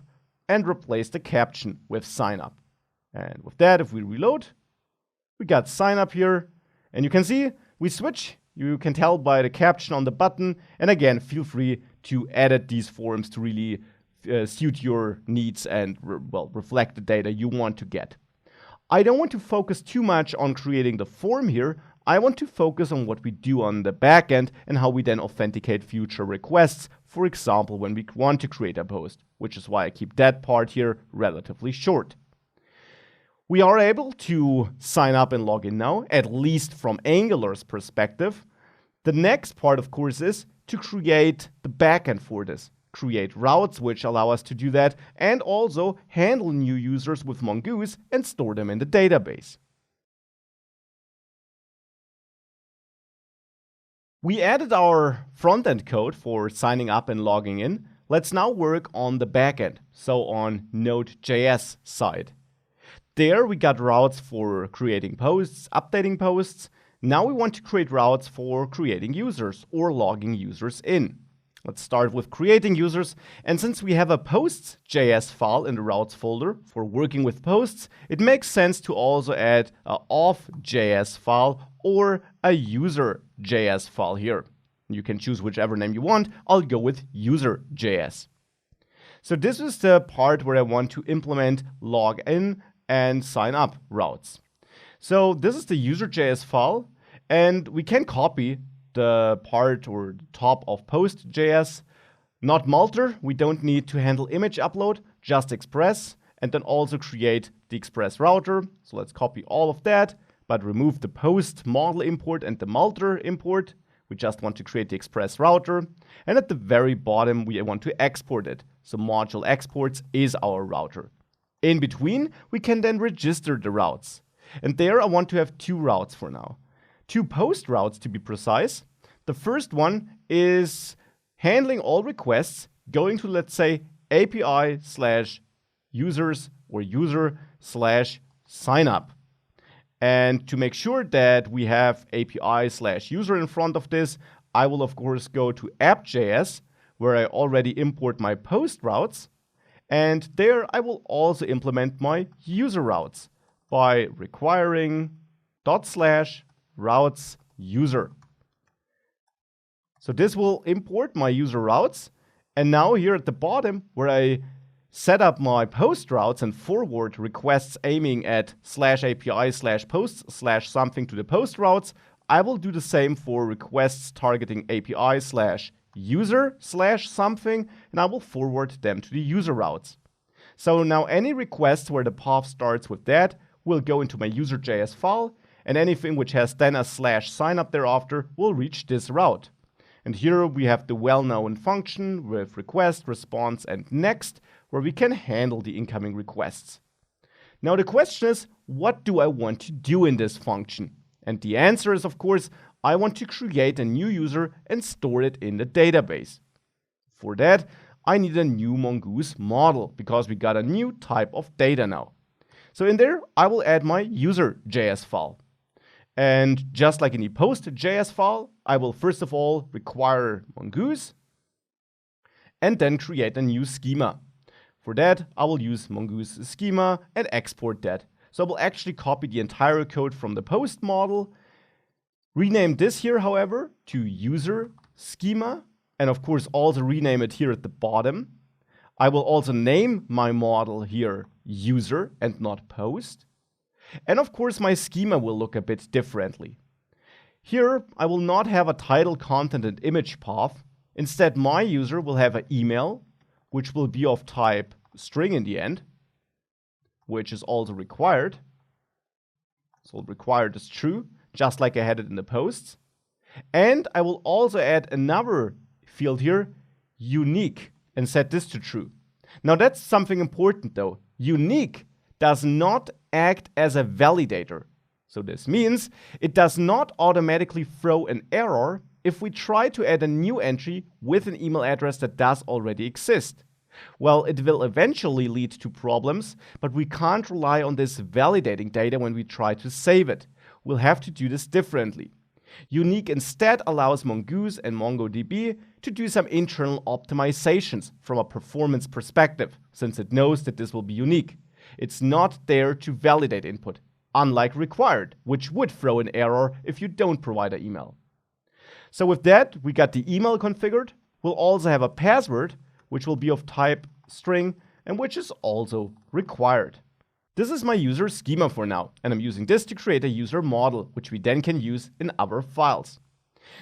and replace the caption with signup. And with that, if we reload, we got signup here. And you can see we switch. You can tell by the caption on the button. And again, feel free to edit these forms to really suit your needs and reflect the data you want to get. I don't want to focus too much on creating the form here. I want to focus on what we do on the backend and how we then authenticate future requests, for example, when we want to create a post, which is why I keep that part here relatively short. We are able to sign up and log in now, at least from Angular's perspective. The next part, of course, is to create the backend for this. Create routes which allow us to do that, and also handle new users with Mongoose and store them in the database. We added our front-end code for signing up and logging in. Let's now work on the backend, so on node.js side. There we got routes for creating posts, updating posts. Now we want to create routes for creating users or logging users in. Let's start with creating users, and since we have a posts.js file in the routes folder for working with posts, it makes sense to also add an auth.js file or a user.js file here. You can choose whichever name you want. I'll go with user.js. So this is the part where I want to implement login and sign up routes. So this is the user.js file, and we can copy the part or the top of post.js. Not Multer, we don't need to handle image upload, just Express, and then also create the Express router. So let's copy all of that, but remove the post model import and the Multer import. We just want to create the Express router. And at the very bottom, we want to export it. So module exports is our router. In between, we can then register the routes. And there I want to have two routes for now. Two post routes to be precise. The first one is handling all requests going to, let's say, API/users or user/signup. And to make sure that we have API/user in front of this, I will of course go to app.js, where I already import my post routes. And there I will also implement my user routes by requiring /routes user. So this will import my user routes. And now here at the bottom, where I set up my post routes and forward requests aiming at /API/posts/something to the post routes, I will do the same for requests targeting API/user/something, and I will forward them to the user routes. So now any request where the path starts with that will go into my user.js file, and anything which has then a /signup thereafter will reach this route. And here we have the well-known function with request, response, and next, where we can handle the incoming requests. Now the question is, what do I want to do in this function? And the answer is, of course, I want to create a new user and store it in the database. For that, I need a new Mongoose model because we got a new type of data now. So in there, I will add my user.js file. And just like in the post.js file, I will first of all require Mongoose and then create a new schema. For that, I will use Mongoose schema and export that. So I will actually copy the entire code from the post model, rename this here, however, to user schema, and of course also rename it here at the bottom. I will also name my model here user and not post. And of course my schema will look a bit differently. Here I will not have a title, content, and image path. Instead, my user will have an email, which will be of type string in the end, which is also required. So required is true, just like I had it in the posts. And I will also add another field here, unique, and set this to true. Now that's something important though. Unique does not act as a validator. So this means it does not automatically throw an error if we try to add a new entry with an email address that does already exist. Well, it will eventually lead to problems, but we can't rely on this validating data when we try to save it. We'll have to do this differently. Unique instead allows Mongoose and MongoDB to do some internal optimizations from a performance perspective, since it knows that this will be unique. It's not there to validate input, unlike required, which would throw an error if you don't provide an email. So with that, we got the email configured. We'll also have a password, which will be of type string, and which is also required. This is my user schema for now, and I'm using this to create a user model, which we then can use in other files.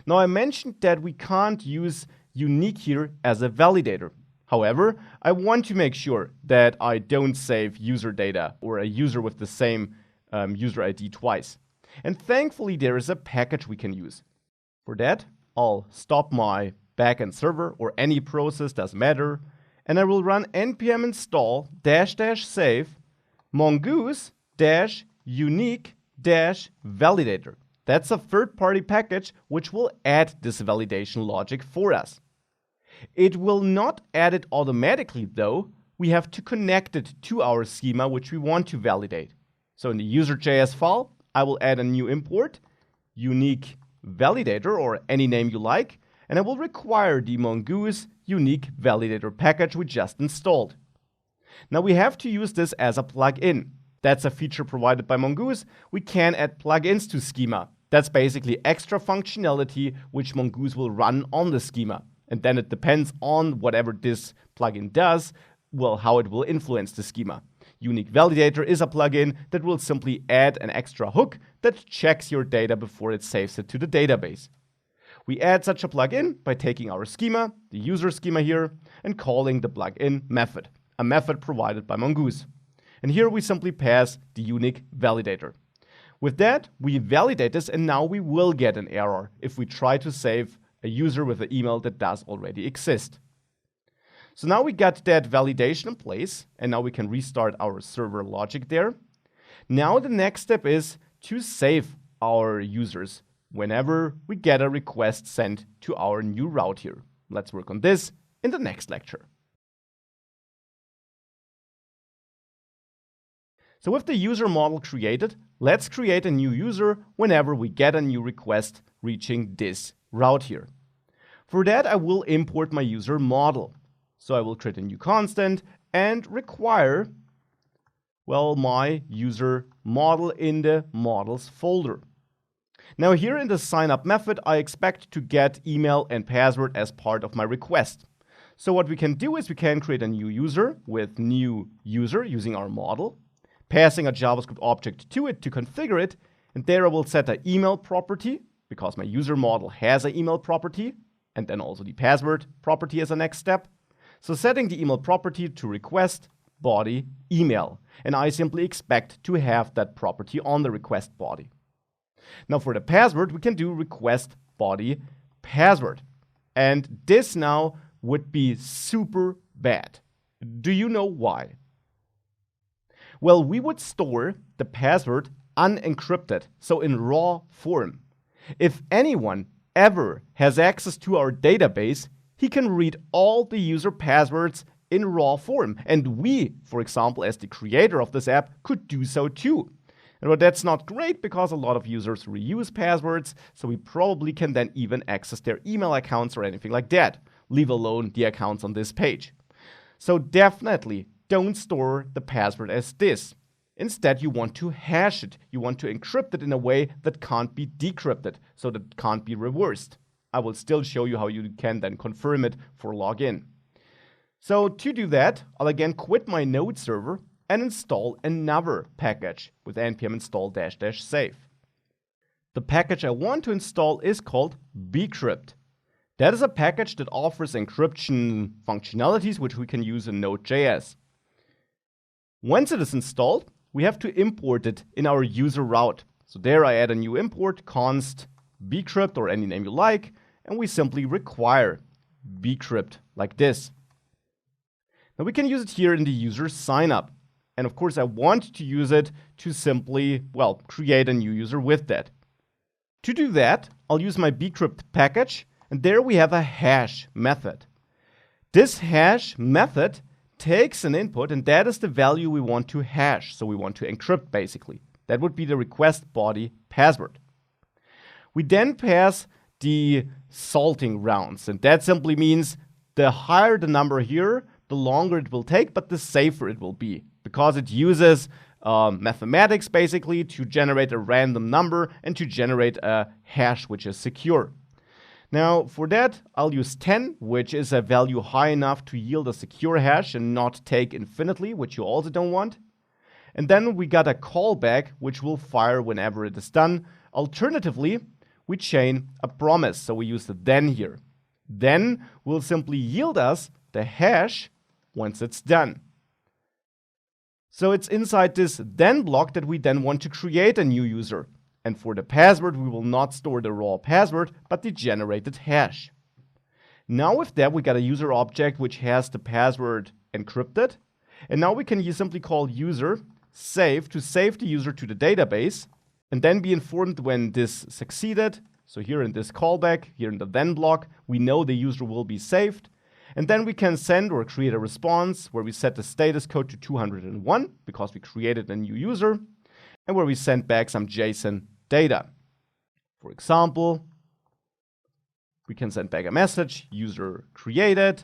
Now I mentioned that we can't use unique here as a validator. However, I want to make sure that I don't save user data or a user with the same user ID twice. And thankfully there is a package we can use. For that, I'll stop my backend server or any process, doesn't matter, and I will run npm install --save mongoose-unique-validator. That's a third-party package which will add this validation logic for us. It will not add it automatically though. We have to connect it to our schema which we want to validate. So in the user.js file, I will add a new import, unique validator or any name you like, and I will require the Mongoose unique validator package we just installed. Now we have to use this as a plugin. That's a feature provided by Mongoose. We can add plugins to schema. That's basically extra functionality which Mongoose will run on the schema. And then it depends on whatever this plugin does, well, how it will influence the schema. Unique Validator is a plugin that will simply add an extra hook that checks your data before it saves it to the database. We add such a plugin by taking our schema, the user schema here, and calling the plugin method, a method provided by Mongoose. And here we simply pass the unique validator. With that, we validate this, and now we will get an error if we try to save a user with an email that does already exist. So now we got that validation in place, and now we can restart our server logic there. Now the next step is to save our users whenever we get a request sent to our new route here. Let's work on this in the next lecture. So with the user model created, let's create a new user whenever we get a new request reaching this route here. For that, I will import my user model. So I will create a new constant and require, well, my user model in the models folder. Now here in the signup method, I expect to get email and password as part of my request. So what we can do is we can create a new user with new user using our model, passing a JavaScript object to it to configure it, and there I will set an email property because my user model has an email property, and then also the password property as a next step. So setting the email property to request body email, and I simply expect to have that property on the request body. Now for the password, we can do request body password. And this now would be super bad. Do you know why? Well, we would store the password unencrypted, so in raw form. If anyone ever has access to our database, he can read all the user passwords in raw form. And we, for example, as the creator of this app, could do so too. And that's not great because a lot of users reuse passwords, so we probably can then even access their email accounts or anything like that, leave alone the accounts on this page. So definitely don't store the password as this. Instead, you want to hash it. You want to encrypt it in a way that can't be decrypted, so that it can't be reversed. I will still show you how you can then confirm it for login. So to do that, I'll again quit my node server and install another package with npm install -- save. The package I want to install is called bcrypt. That is a package that offers encryption functionalities which we can use in node.js. Once it is installed, we have to import it in our user route. So there I add a new import, const bcrypt or any name you like, and we simply require bcrypt like this. Now we can use it here in the user signup. And of course I want to use it to simply, well, create a new user with that. To do that, I'll use my bcrypt package, and there we have a hash method. This hash method takes an input, and that is the value we want to hash. So we want to encrypt, basically. That would be the request body password. We then pass the salting rounds, and that simply means the higher the number here, the longer it will take, but the safer it will be, because it uses mathematics, basically, to generate a random number and to generate a hash which is secure. Now, for that, I'll use 10, which is a value high enough to yield a secure hash and not take infinitely, which you also don't want. And then we got a callback, which will fire whenever it is done. Alternatively, we chain a promise, so we use the then here. Then will simply yield us the hash once it's done. So it's inside this then block that we then want to create a new user. And for the password, we will not store the raw password, but the generated hash. Now with that, we got a user object which has the password encrypted. And now we can simply call user save to save the user to the database, and then be informed when this succeeded. So here in this callback, here in the then block, we know the user will be saved. And then we can send or create a response where we set the status code to 201 because we created a new user, and where we send back some JSON data. For example, we can send back a message, user created,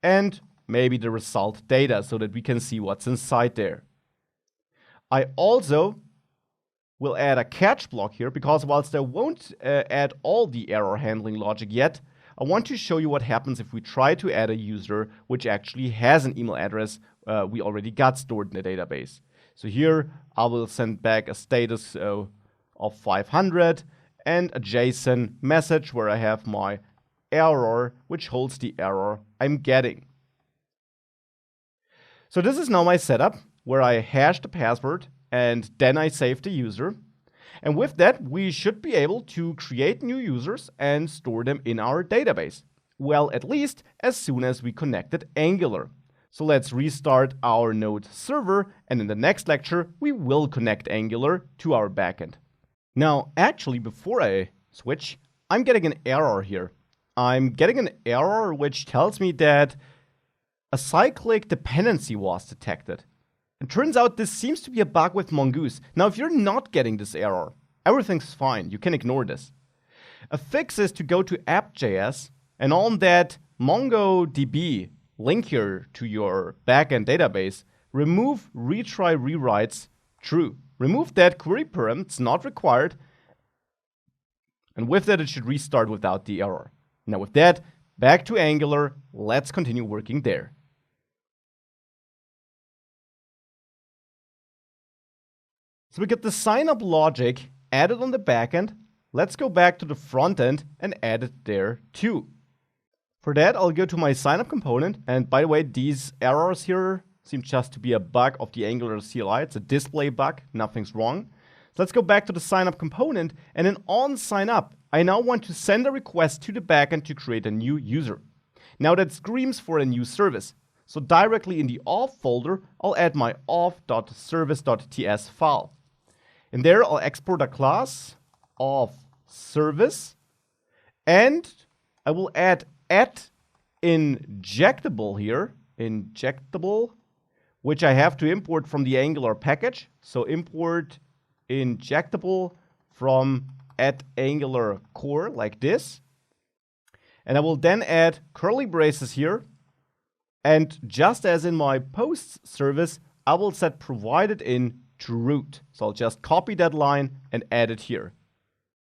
and maybe the result data so that we can see what's inside there. I also will add a catch block here because whilst I won't add all the error handling logic yet, I want to show you what happens if we try to add a user which actually has an email address we already got stored in the database. So here I will send back a status of 500 and a JSON message where I have my error, which holds the error I'm getting. So this is now my setup where I hash the password and then I save the user. And with that, we should be able to create new users and store them in our database. Well, at least as soon as we connected Angular. So let's restart our node server, and in the next lecture, we will connect Angular to our backend. Now, actually, before I switch, I'm getting an error here. I'm getting an error which tells me that a cyclic dependency was detected. It turns out this seems to be a bug with Mongoose. Now, if you're not getting this error, everything's fine. You can ignore this. A fix is to go to app.js, and on that MongoDB link here to your backend database, remove retry rewrites true. Remove that query param, it's not required. And with that, it should restart without the error. Now with that, back to Angular, let's continue working there. So we get the sign-up logic added on the backend. Let's go back to the front end and add it there too. For that, I'll go to my sign-up component. And by the way, these errors here seem just to be a bug of the Angular CLI. It's a display bug, nothing's wrong. So let's go back to the sign-up component, and then on sign-up, I now want to send a request to the backend to create a new user. Now that screams for a new service. So directly in the auth folder, I'll add my auth.service.ts file. And there I'll export a class authService, and I will add injectable here, which I have to import from the Angular package. So import injectable from @Angular core like this. And I will then add curly braces here. And just as in my posts service, I will set provided in to root. So I'll just copy that line and add it here.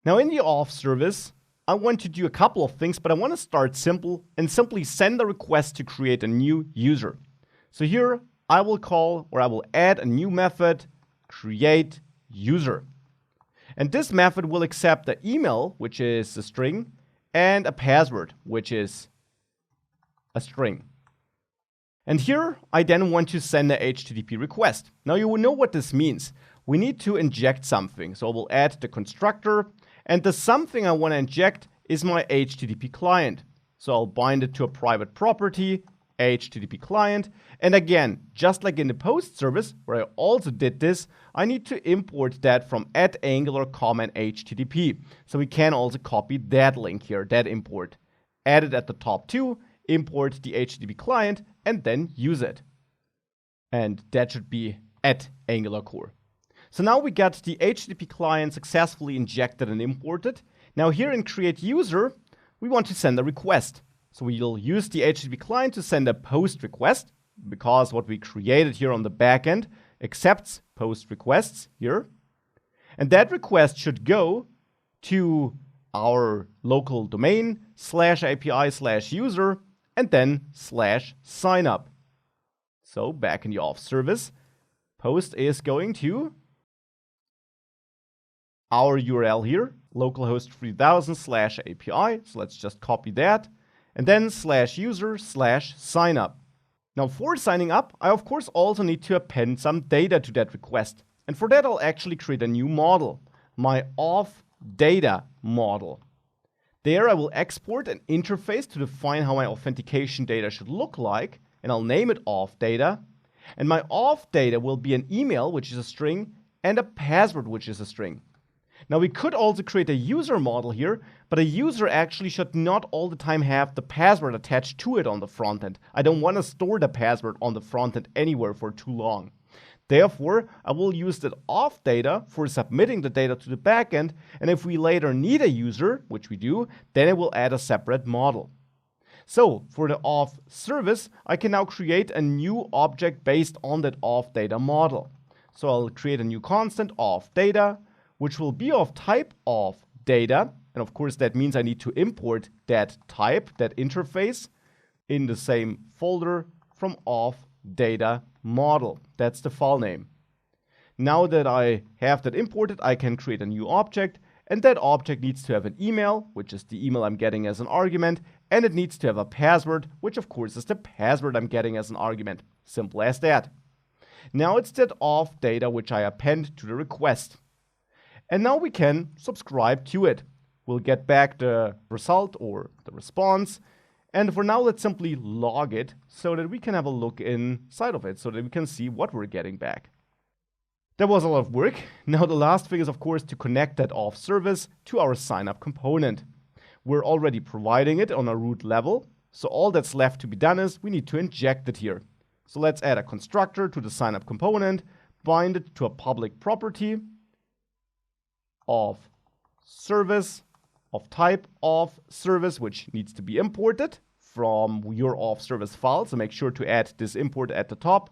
Now in the auth service, I want to do a couple of things, but I want to start simple and simply send a request to create a new user. So here I will add a new method, create user. And this method will accept the email, which is a string, and a password, which is a string. And here I then want to send a HTTP request. Now you will know what this means. We need to inject something. So I will add the constructor, and the something I want to inject is my HTTP client. So I'll bind it to a private property, HTTP client. And again, just like in the post service, where I also did this, I need to import that from @Angular comment HTTP. So we can also copy that link here, that import. Add it at the top too, import the HTTP client, and then use it. And that should be @Angular core. So now we got the HTTP client successfully injected and imported. Now here in create user, we want to send a request. So we'll use the HTTP client to send a post request, because what we created here on the backend accepts post requests here. And that request should go to our local domain /API/user and then /signup. So back in the auth service, post is going to our URL here, localhost 3000 /API. So let's just copy that. And then /user/signup. Now for signing up, I of course also need to append some data to that request. And for that, I'll actually create a new model, my auth data model. There I will export an interface to define how my authentication data should look like, and I'll name it auth data. And my auth data will be an email, which is a string, and a password, which is a string. Now we could also create a user model here, but a user actually should not all the time have the password attached to it on the front end. I don't want to store the password on the front end anywhere for too long. Therefore, I will use that auth data for submitting the data to the backend, and if we later need a user, which we do, then it will add a separate model. So for the auth service, I can now create a new object based on that auth data model. So I'll create a new constant auth data, which will be of type auth data. And of course, that means I need to import that type, that interface, in the same folder from auth data model. That's the file name. Now that I have that imported, I can create a new object, and that object needs to have an email, which is the email I'm getting as an argument, and it needs to have a password, which of course is the password I'm getting as an argument. Simple as that. Now it's that auth data which I append to the request. And now we can subscribe to it. We'll get back the result or the response. And for now, let's simply log it so that we can have a look inside of it, so that we can see what we're getting back. That was a lot of work. Now the last thing is, of course, to connect that auth service to our signup component. We're already providing it on a root level. So all that's left to be done is we need to inject it here. So let's add a constructor to the signup component, bind it to a public property of service of type auth service, which needs to be imported from your auth service file. So make sure to add this import at the top.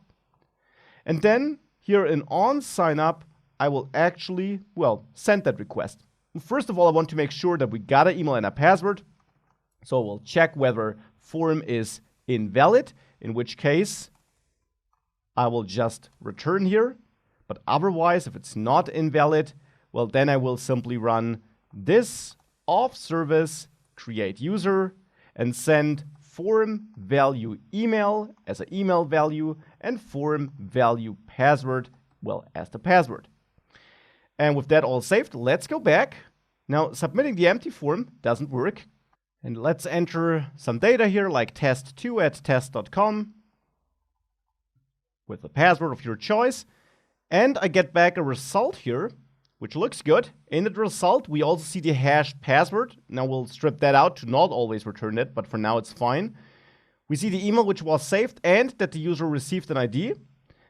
And then here in on signup, I will actually, send that request. First of all, I want to make sure that we got an email and a password. So we'll check whether form is invalid, in which case I will just return here. But otherwise, if it's not invalid, well, then I will simply run this auth service create user and send form value email as an email value and form value password, as the password. And with that all saved, let's go back Now, submitting the empty form doesn't work. And let's enter some data here, like test2@test.com with the password of your choice. And I get back a result here, which looks good. In the result, we also see the hashed password. Now we'll strip that out to not always return it, but for now it's fine. We see the email which was saved and that the user received an ID.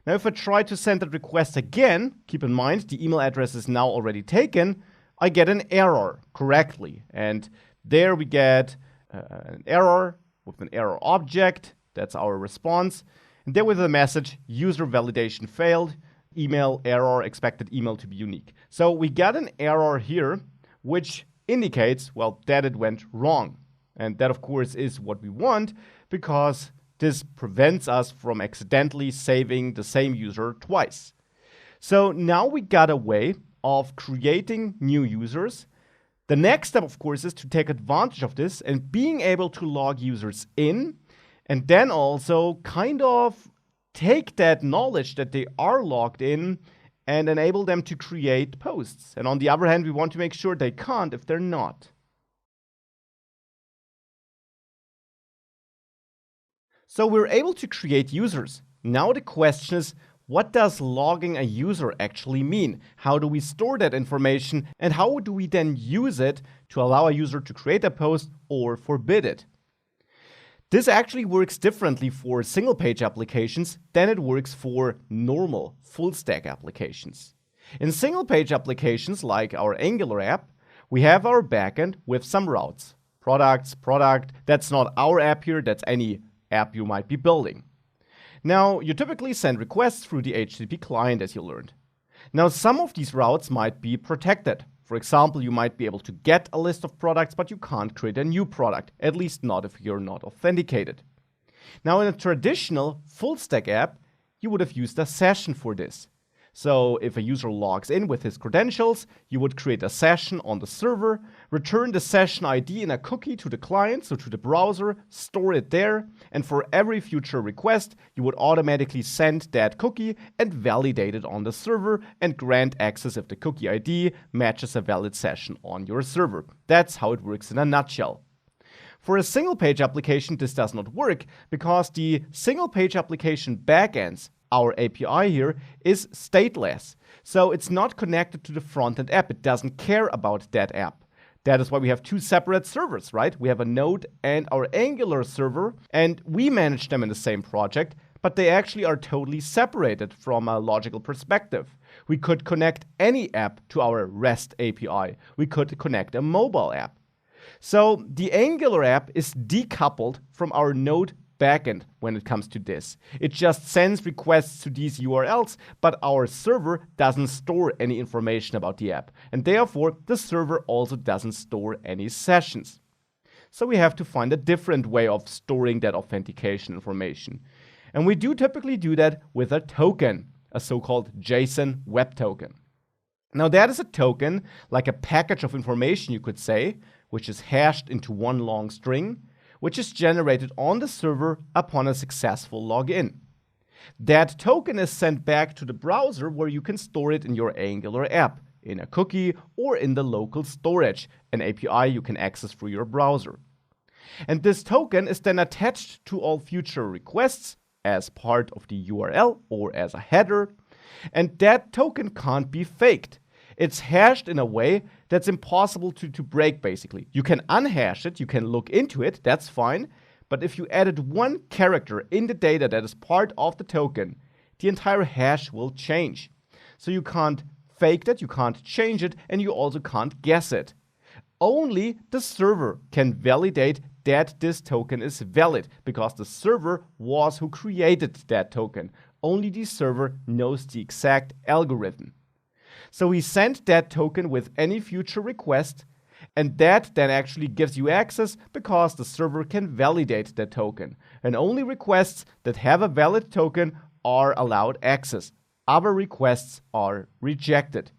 Now if I try to send that request again, keep in mind the email address is now already taken, I get an error correctly. And there we get an error with an error object. That's our response. And there with the message, user validation failed, email error, expected email to be unique. So we got an error here, which indicates, well, that it went wrong. And that, of course, is what we want, because this prevents us from accidentally saving the same user twice. So now we got a way of creating new users. The next step, of course, is to take advantage of this and being able to log users in, and then also kind of take that knowledge that they are logged in and enable them to create posts. And on the other hand, we want to make sure they can't if they're not. So we're able to create users. Now the question is, what does logging a user actually mean? How do we store that information? And how do we then use it to allow a user to create a post or forbid it? This actually works differently for single-page applications than it works for normal full-stack applications. In single-page applications like our Angular app, we have our backend with some routes. Product, that's not our app here, that's any app you might be building. Now, you typically send requests through the HTTP client, as you learned. Now, some of these routes might be protected. For example, you might be able to get a list of products, but you can't create a new product, at least not if you're not authenticated. Now, in a traditional full-stack app, you would have used a session for this. So if a user logs in with his credentials, you would create a session on the server, return the session ID in a cookie to the client, so to the browser, store it there, and for every future request, you would automatically send that cookie and validate it on the server and grant access if the cookie ID matches a valid session on your server. That's how it works in a nutshell. For a single-page application, this does not work because the single-page application backends, our API here, is stateless. So it's not connected to the front-end app. It doesn't care about that app. That is why we have two separate servers, right? We have a Node and our Angular server, and we manage them in the same project, but they actually are totally separated from a logical perspective. We could connect any app to our REST API. We could connect a mobile app. So the Angular app is decoupled from our Node backend when it comes to this. It just sends requests to these URLs, but our server doesn't store any information about the app. And therefore, the server also doesn't store any sessions. So we have to find a different way of storing that authentication information. And we do typically do that with a token, a so-called JSON web token. Now that is a token, like a package of information you could say, which is hashed into one long string, which is generated on the server upon a successful login. That token is sent back to the browser where you can store it in your Angular app, in a cookie, or in the local storage, an API you can access through your browser. And this token is then attached to all future requests as part of the URL or as a header, and that token can't be faked. It's hashed in a way that's impossible to break, basically. You can unhash it, you can look into it, that's fine, but if you added one character in the data that is part of the token, the entire hash will change. So you can't fake that, you can't change it, and you also can't guess it. Only the server can validate that this token is valid, because the server was who created that token. Only the server knows the exact algorithm. So we send that token with any future request, and that then actually gives you access because the server can validate that token. And only requests that have a valid token are allowed access. Other requests are rejected.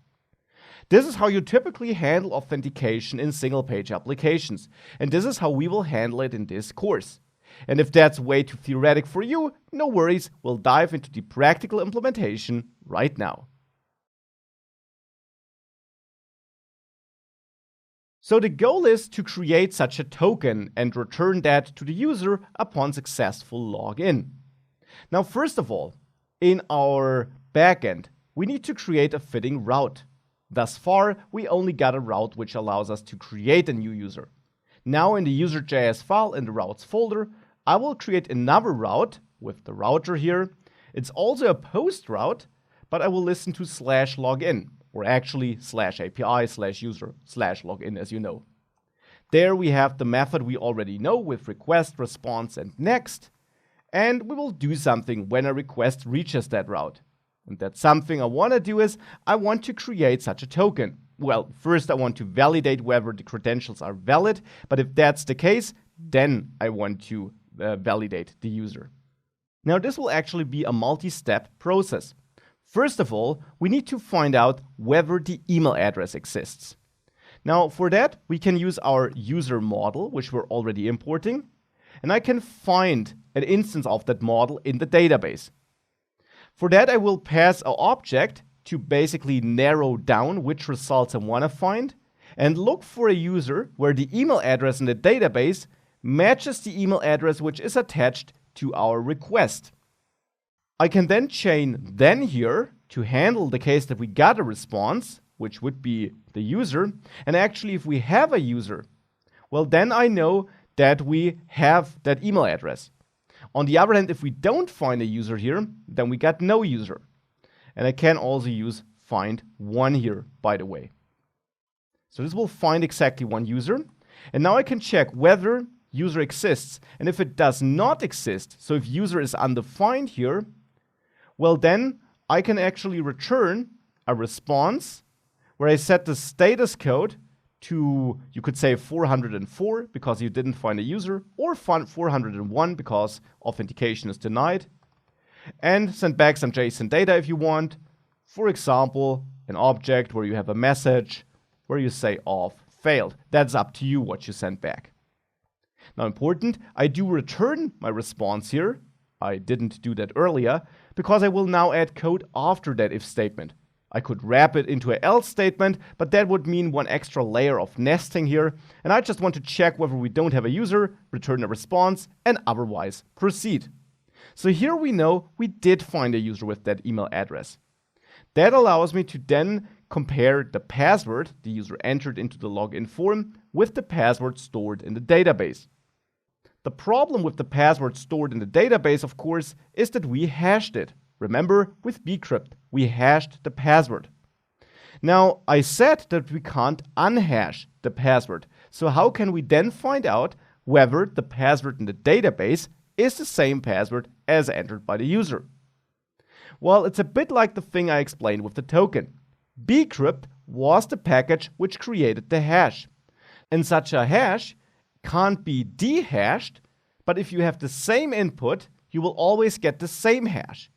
This is how you typically handle authentication in single-page applications. And this is how we will handle it in this course. And if that's way too theoretic for you, no worries, we'll dive into the practical implementation right now. So the goal is to create such a token and return that to the user upon successful login. Now, first of all, in our backend, we need to create a fitting route. Thus far, we only got a route which allows us to create a new user. Now in the user.js file in the routes folder, I will create another route with the router here. It's also a post route, but I will listen to /login, or actually /API/user/login, as you know. There we have the method we already know with request, response, and next. And we will do something when a request reaches that route. And that something I want to do is I want to create such a token. Well, first I want to validate whether the credentials are valid, but if that's the case, then I want to validate the user. Now this will actually be a multi-step process. First of all, we need to find out whether the email address exists. Now for that, we can use our user model, which we're already importing, and I can find an instance of that model in the database. For that, I will pass an object to basically narrow down which results I want to find and look for a user where the email address in the database matches the email address which is attached to our request. I can then chain then here to handle the case that we got a response, which would be the user. And actually, if we have a user, well, then I know that we have that email address. On the other hand, if we don't find a user here, then we got no user. And I can also use find one here, by the way. So this will find exactly one user. And now I can check whether user exists. And if it does not exist, so if user is undefined here, well, then I can actually return a response where I set the status code to, you could say 404 because you didn't find a user, or 401 because authentication is denied, and send back some JSON data if you want. For example, an object where you have a message where you say auth failed. That's up to you what you send back. Now important, I do return my response here. I didn't do that earlier because I will now add code after that if statement. I could wrap it into an else statement, but that would mean one extra layer of nesting here. And I just want to check whether we don't have a user, return a response, and otherwise proceed. So here we know we did find a user with that email address. That allows me to then compare the password the user entered into the login form with the password stored in the database. The problem with the password stored in the database, of course, is that we hashed it. Remember, with bcrypt, we hashed the password. Now, I said that we can't unhash the password. So how can we then find out whether the password in the database is the same password as entered by the user? Well, it's a bit like the thing I explained with the token. Bcrypt was the package which created the hash. And such a hash can't be dehashed, but if you have the same input, you will always get the same hash.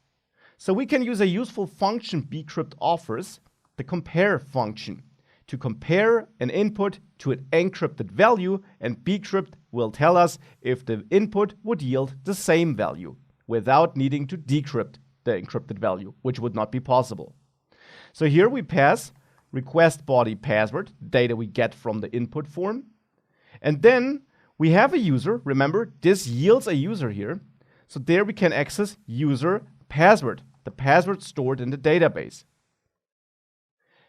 So we can use a useful function bcrypt offers, the compare function, to compare an input to an encrypted value, and bcrypt will tell us if the input would yield the same value without needing to decrypt the encrypted value, which would not be possible. So here we pass request body password, data we get from the input form, and then we have a user. Remember, this yields a user here. So there we can access user password, the password stored in the database.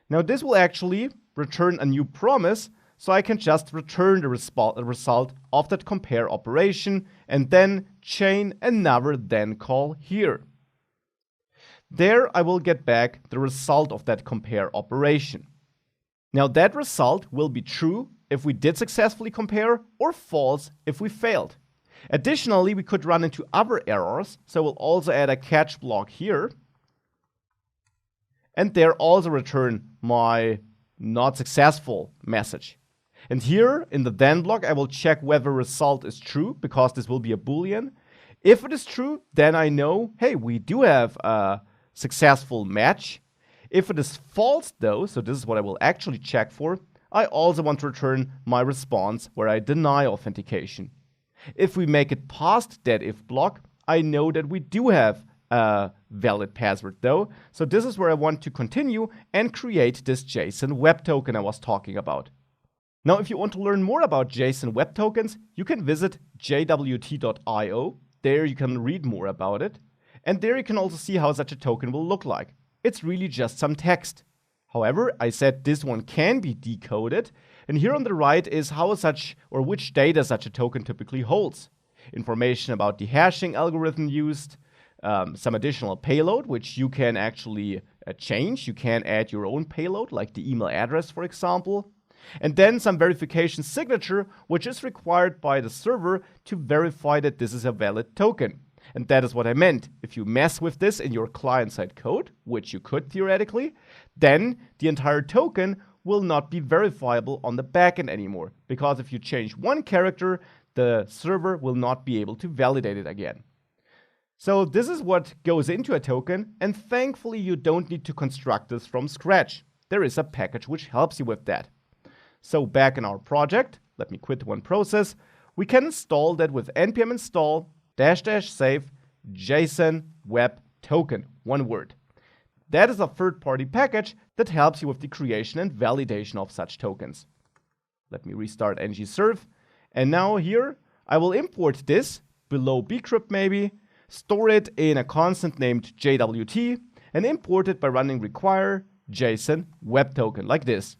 Now this will actually return a new promise, so I can just return the result of that compare operation and then chain another then call here. There I will get back the result of that compare operation. Now that result will be true if we did successfully compare, or false if we failed. Additionally, we could run into other errors, so we'll also add a catch block here. And there also return my not successful message. And here in the then block, I will check whether result is true, because this will be a Boolean. If it is true, then I know, hey, we do have a successful match. If it is false though, so this is what I will actually check for, I also want to return my response where I deny authentication. If we make it past that if block, I know that we do have a valid password though. So this is where I want to continue and create this JSON web token I was talking about. Now, if you want to learn more about JSON Web Tokens, you can visit jwt.io. There you can read more about it. And there you can also see how such a token will look like. It's really just some text. However, I said this one can be decoded. And here on the right is how such or which data such a token typically holds. Information about the hashing algorithm used, some additional payload, which you can actually change. You can add your own payload, like the email address, for example. And then some verification signature, which is required by the server to verify that this is a valid token. And that is what I meant. If you mess with this in your client-side code, which you could theoretically, then the entire token will not be verifiable on the backend anymore. Because if you change one character, the server will not be able to validate it again. So this is what goes into a token, and thankfully you don't need to construct this from scratch. There is a package which helps you with that. So back in our project, let me quit one process, we can install that with npm install --save JSON Web Token, one word. That is a third-party package that helps you with the creation and validation of such tokens. Let me restart ngserve. And now here, I will import this below bcrypt maybe, store it in a constant named jwt, and import it by running require JSON Web Token, like this.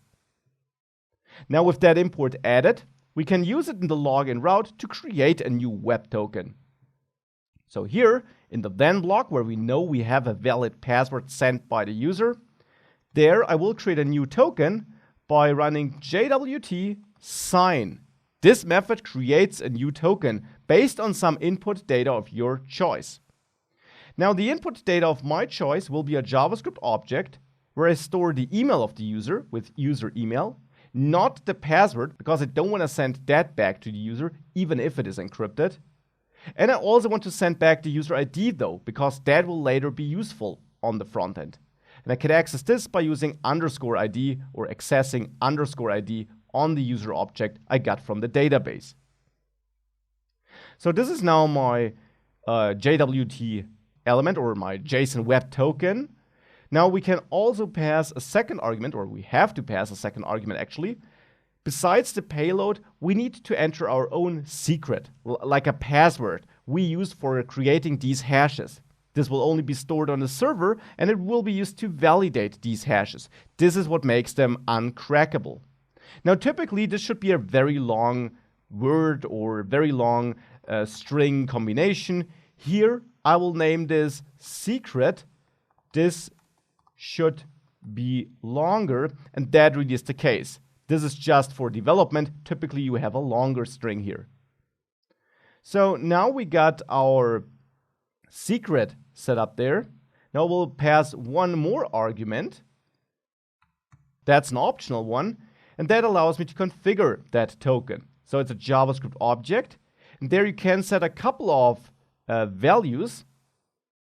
Now with that import added, we can use it in the login route to create a new web token. So here, in the then block where we know we have a valid password sent by the user, there I will create a new token by running jwt sign. This method creates a new token based on some input data of your choice. Now the input data of my choice will be a JavaScript object where I store the email of the user with user email, not the password, because I don't want to send that back to the user, even if it is encrypted. And I also want to send back the user ID though, because that will later be useful on the front end. And I can access this by using _ID or accessing _ID on the user object I got from the database. So this is now my JWT element or my JSON Web Token. Now we can also pass a second argument, or we have to pass a second argument actually. Besides the payload, we need to enter our own secret, like a password we use for creating these hashes. This will only be stored on the server, and it will be used to validate these hashes. This is what makes them uncrackable. Now typically this should be a very long word or very long string combination. Here I will name this secret. This should be longer, and that really is the case. This is just for development. Typically you have a longer string here. So now we got our secret set up there. Now we'll pass one more argument. That's an optional one, and that allows me to configure that token. So it's a JavaScript object, and there you can set a couple of values,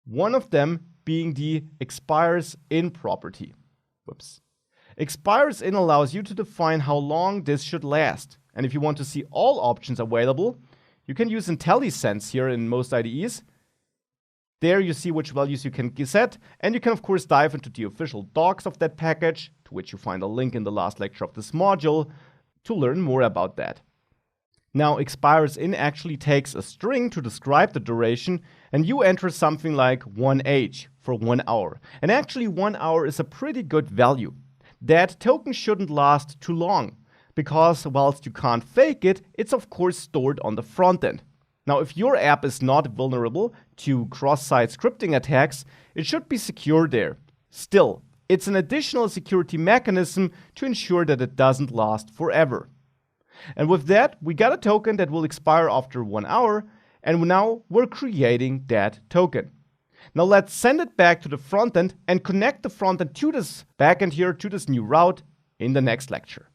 one of them being the expires in property. Whoops. Expires in allows you to define how long this should last. And if you want to see all options available, you can use IntelliSense here in most IDEs. There you see which values you can set, and you can of course dive into the official docs of that package, to which you find a link in the last lecture of this module, to learn more about that. Now expires in actually takes a string to describe the duration, and you enter something like 1h for 1 hour. And actually 1 hour is a pretty good value. That token shouldn't last too long, because whilst you can't fake it, it's of course stored on the front end. Now if your app is not vulnerable to cross-site scripting attacks, it should be secure there. Still, it's an additional security mechanism to ensure that it doesn't last forever. And with that, we got a token that will expire after 1 hour, and now we're creating that token. Now let's send it back to the front end and connect the front end to this backend here, to this new route in the next lecture.